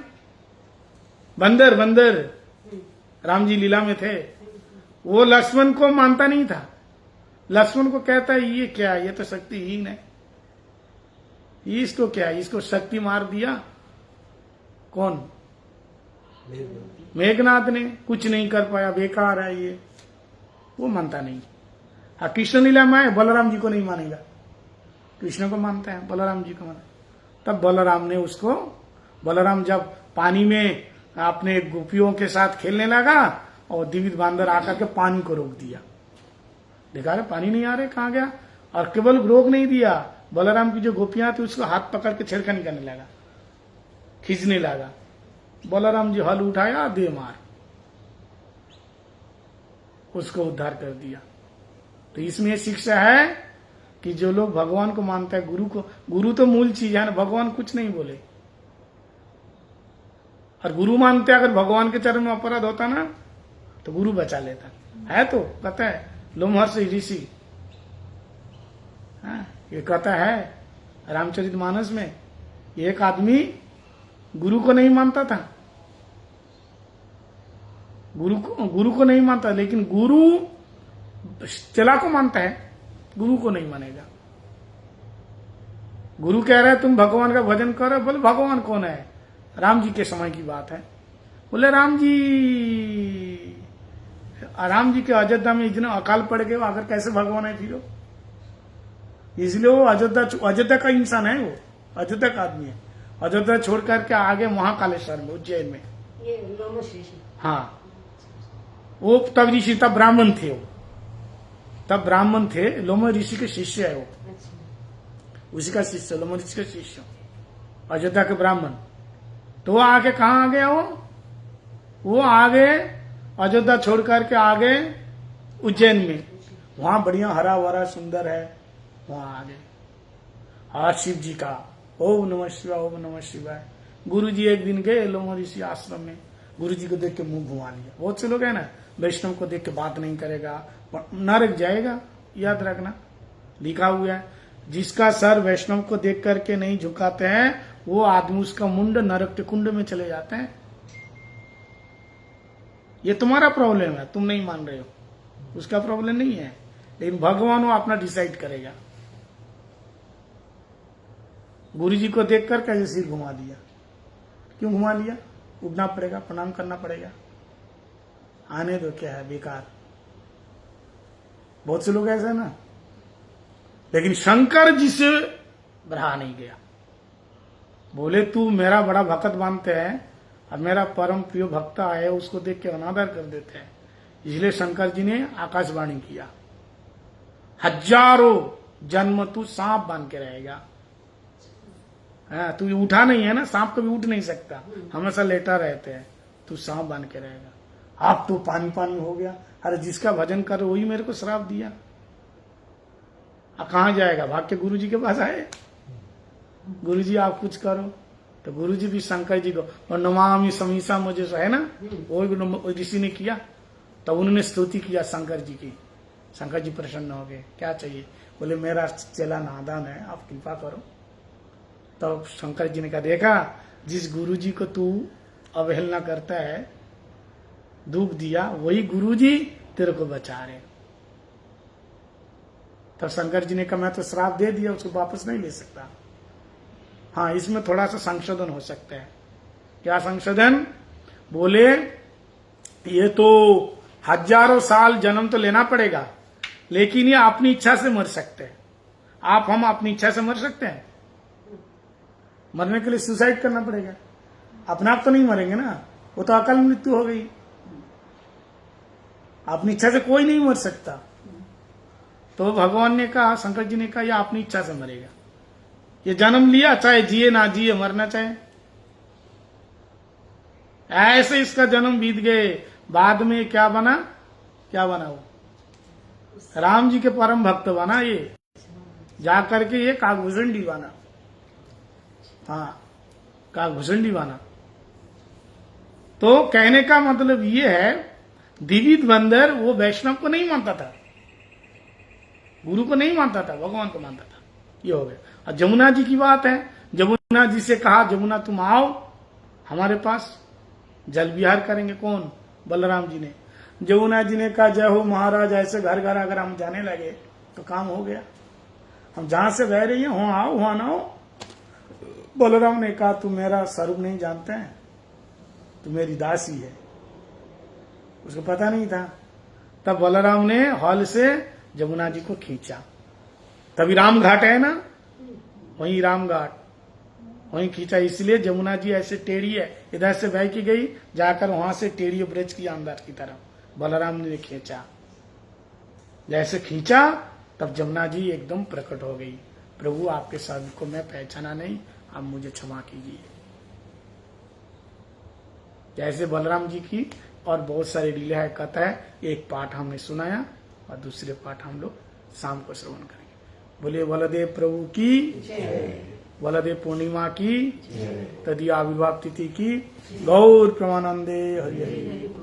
बंदर राम जी लीला में थे। वो लक्ष्मण को मानता नहीं था, लक्ष्मण को कहता है ये क्या, ये तो शक्तिहीन है, इसको क्या, इसको शक्ति मार दिया। कौन, मेघनाथ ने, कुछ नहीं कर पाया, बेकार है ये, वो मानता नहीं। हाँ कृष्ण लीला में बलराम जी को नहीं मानेगा, कृष्ण को मानता है, बलराम जी को माना। तब बलराम ने उसको, बलराम जब पानी में अपने गोपियों के साथ खेलने लगा और द्विविध बंदर आकर के पानी को रोक दिया। देखा रे पानी नहीं आ रहे, कहां गया। और केवल रोक नहीं दिया, बलराम की जो गोपियां थी उसको हाथ पकड़ के छेड़खानी करने लगा, खींचने लगा। बलराम जी हल उठाया, दे मार, उसको उद्धार कर दिया। तो इसमें शिक्षा है कि जो लोग भगवान को मानता है, गुरु को, गुरु तो मूल चीज है ना, भगवान कुछ नहीं बोले। और गुरु मानते अगर भगवान के चरण में अपराध होता ना तो गुरु बचा लेता है। तो कहता है लोमहर्षि ऋषि, ये कहता है रामचरितमानस में, एक आदमी गुरु को नहीं मानता था, गुरु को नहीं मानता, लेकिन गुरु चला को मानता है, गुरु को नहीं मानेगा। गुरु कह रहा है तुम भगवान का भजन करो, बोले भगवान कौन है, राम जी के समय की बात है। बोले राम जी के अयोध्या में इतना अकाल पड़ गए, अगर कैसे भगवान है फिर। इसलिए वो अयोध्या का इंसान है, वो अयोध्या का आदमी है। अयोध्या छोड़ करके आगे महाकालेश्वर में, उज्जैन में, ये लोमश ऋषि। हाँ वो तब ऋषि, तब ब्राह्मण थे, वो तब ब्राह्मण थे, लोम ऋषि के शिष्य है वो, उसी का शिष्य, लोम ऋषि का शिष्य, अयोध्या के ब्राह्मण। तो वो आगे कहाँ आ गया, वो आगे अयोध्या छोड़ करके आगे उज्जैन में, वहां बढ़िया हरा भरा सुंदर है, वहां आ गए। और शिव जी का ओम नमः शिवाय ओम नमः शिवाय। गुरु जी एक दिन गए लोमो ऋषि आश्रम में, गुरु जी को देख के मुंह घुमा लिया। बहुत से लोग है ना, वैष्णव को देख के बात नहीं करेगा, नरक जाएगा। याद रखना, लिखा हुआ है जिसका सर वैष्णव को देख करके नहीं झुकाते हैं वो आदमी, उसका मुंड नरक के कुंड में चले जाते हैं। ये तुम्हारा प्रॉब्लम है, तुम नहीं मान रहे हो, उसका प्रॉब्लम नहीं है। लेकिन भगवान वो अपना डिसाइड करेगा। गुरु जी को देखकर कैसे सिर घुमा दिया, क्यों घुमा लिया? उठना पड़ेगा, प्रणाम करना पड़ेगा। आने दो, क्या है बेकार। बहुत से लोग ऐसे है ना, लेकिन शंकर जी से रहा नहीं गया। बोले तू मेरा बड़ा भक्त मानते हैं, अब मेरा परम प्रिय भक्त आए उसको देख के अनादर कर देते हैं। इसलिए शंकर जी ने आकाशवाणी किया, हजारों जन्म तू सांप बन के रहेगा। तू उठा नहीं है ना, सांप कभी उठ नहीं सकता, हमेशा लेटा रहते हैं। तू सांप बन के रहेगा। अब तू पानी पानी हो गया। अरे जिसका भजन कर वही मेरे को श्राप दिया। अब कहां जाएगा? भाग के गुरु जी के पास आए, गुरु जी आप कुछ करो। तो गुरु जी भी शंकर जी को, और नमामि समीसा मुझे है ना, वो ऋषि ने किया। तब उन्होंने स्तुति किया शंकर जी की। शंकर जी प्रसन्न हो गए। क्या चाहिए? बोले मेरा चेला नादान है, आप कृपा करो। तो शंकर जी ने कहा, देखा जिस गुरु जी को तू अवहेलना करता है, दुख दिया, वही गुरु जी तेरे को बचा रहे। तब शंकर जी ने कहा, मैं तो श्राप दे दिया, उसको वापस नहीं ले सकता। हाँ, इसमें थोड़ा सा संशोधन हो सकता है। क्या संशोधन? बोले ये तो हजारों साल जन्म तो लेना पड़ेगा, लेकिन ये अपनी इच्छा से मर सकते हैं। हम अपनी इच्छा से मर सकते हैं? मरने के लिए सुसाइड करना पड़ेगा। अपने आप तो नहीं मरेंगे ना, वो तो अकाल मृत्यु हो गई। अपनी इच्छा से कोई नहीं मर सकता। तो भगवान ने कहा, शंकर जी ने कहा, यह अपनी इच्छा से मरेगा। ये जन्म लिया, चाहे जिए ना जिए, मरना चाहे। ऐसे इसका जन्म बीत गए। बाद में क्या बना? क्या बना? वो राम जी के परम भक्त बना। ये जा करके ये काकभूषणी बना। हाँ, काकभूषणी बना। तो कहने का मतलब ये है, द्विविध बंदर वो वैष्णव को नहीं मानता था, गुरु को नहीं मानता था, भगवान को मानता था। ये हो गया। और जमुना जी की बात है, जमुना जी से कहा, जमुना तुम आओ हमारे पास, जल विहार करेंगे। कौन? बलराम जी ने। जमुना जी ने कहा, जय हो महाराज, ऐसे घर घर अगर हम जाने लगे तो काम हो गया। हम जहां से बह रही हैं वहां आओ, वहां ना आओ। बलराम ने कहा, तू मेरा स्वरूप नहीं जानते हैं, तू मेरी दासी है। उसको पता नहीं था। तब बलराम ने हॉल से जमुना जी को खींचा। तभी राम घाट है ना, वहीं राम घाट, वहीं खींचा। इसलिए जमुना जी ऐसे टेढ़ी है, इधर से बह की गई, जाकर वहां से टेढ़ी ब्रज की अंदर की तरफ बलराम ने खींचा। जैसे खींचा तब जमुना जी एकदम प्रकट हो गई। प्रभु आपके साथ को मैं पहचाना नहीं, आप मुझे क्षमा कीजिए। जैसे बलराम जी की और बहुत सारी लीला है, कथा है। एक पाठ हमने सुनाया और दूसरे पाठ हम लोग शाम को श्रवण करेंगे। बोलिए बलदेव प्रभु की, बलदेव पूर्णिमा की, तदीय आविर्भाव तिथि की। गौर प्रमानंदे हरि हरि।